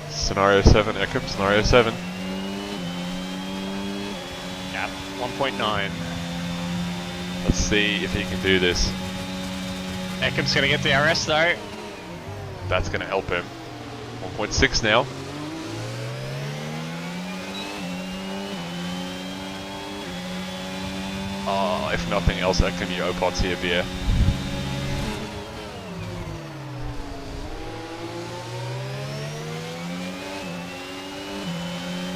Scenario 7, Eckham, Scenario 7. Gap 1.9. Let's see if he can do this. Eckham's going to get the RS though. That's going to help him. 1.6 now. Oh, if nothing else, Eckham, you owe Potsy a beer.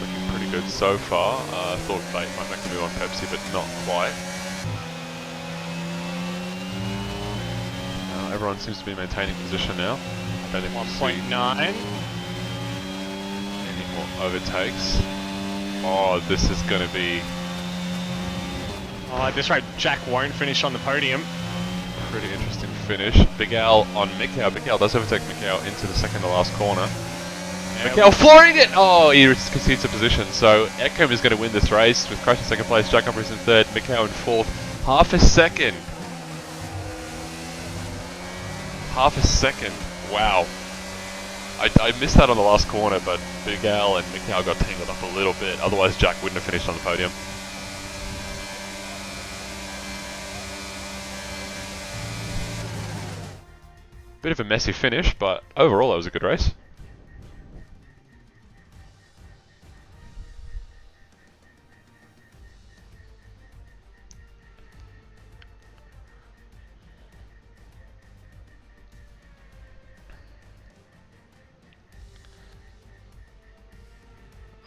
Looking pretty good so far. Thought Bait might make a move on Pepsi, but not quite. Everyone seems to be maintaining position now. 1.9. Any more overtakes? Oh, this is going to be... Oh, at this rate, Jack won't finish on the podium. Pretty interesting finish. Big Al on Mikau. Big Al does overtake Mikau into the second to last corner. Yeah, Mikau flooring it! Oh, he concedes a position. So Eckham is going to win this race with Crash in second place, Jack Humphries in third, Mikau in fourth. Half a second. Half a second. Wow. I missed that on the last corner, but Big Al and Mikau got tangled up a little bit. Otherwise, Jack wouldn't have finished on the podium. Bit of a messy finish, but overall that was a good race.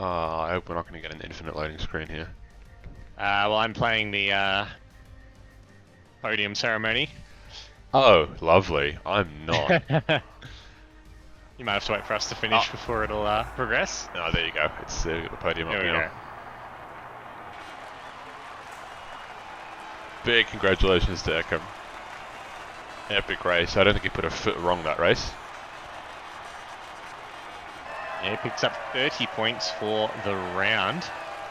I hope we're not going to get an infinite loading screen here. Well, I'm playing the podium ceremony. Oh, lovely. I'm not. You might have to wait for us to finish before it'll progress. Oh, there you go. It's the podium up now. Big congratulations to Eckham. Epic race. I don't think he put a foot wrong that race. Yeah, he picks up 30 points for the round.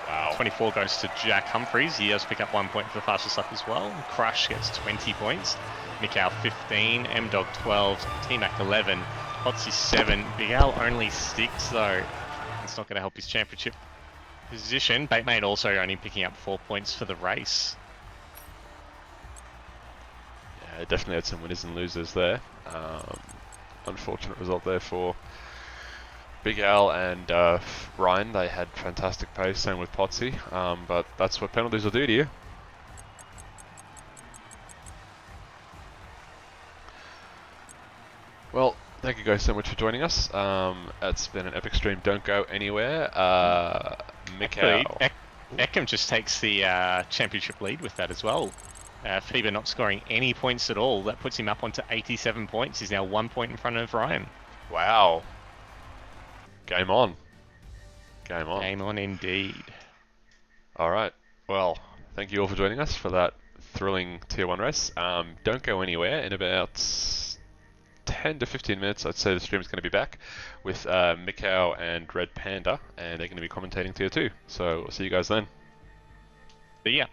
Wow. 24 goes to Jack Humphries. He does pick up 1 point for the fastest lap as well. Crush gets 20 points. Mikau 15, M-Dog 12, T-Mac 11, Potsy 7. Big Al only 6 though. It's not going to help his championship position. Batemate also only picking up 4 points for the race. Yeah, definitely had some winners and losers there. Unfortunate result there for Big Al and Ryan. They had fantastic pace, same with Potsy, but that's what penalties will do to you. Well, thank you guys so much for joining us. It's been an epic stream. Don't go anywhere. Mikau. Eckham just takes the championship lead with that as well. Feber not scoring any points at all. That puts him up onto 87 points. He's now 1 point in front of Ryan. Wow. Game on. Game on. Game on indeed. Alright, well, thank you all for joining us for that thrilling Tier 1 race. Don't go anywhere. In about 10 to 15 minutes, I'd say the stream's going to be back with Mikau and Red Panda, and they're going to be commentating Tier 2. So, we'll see you guys then. But yeah.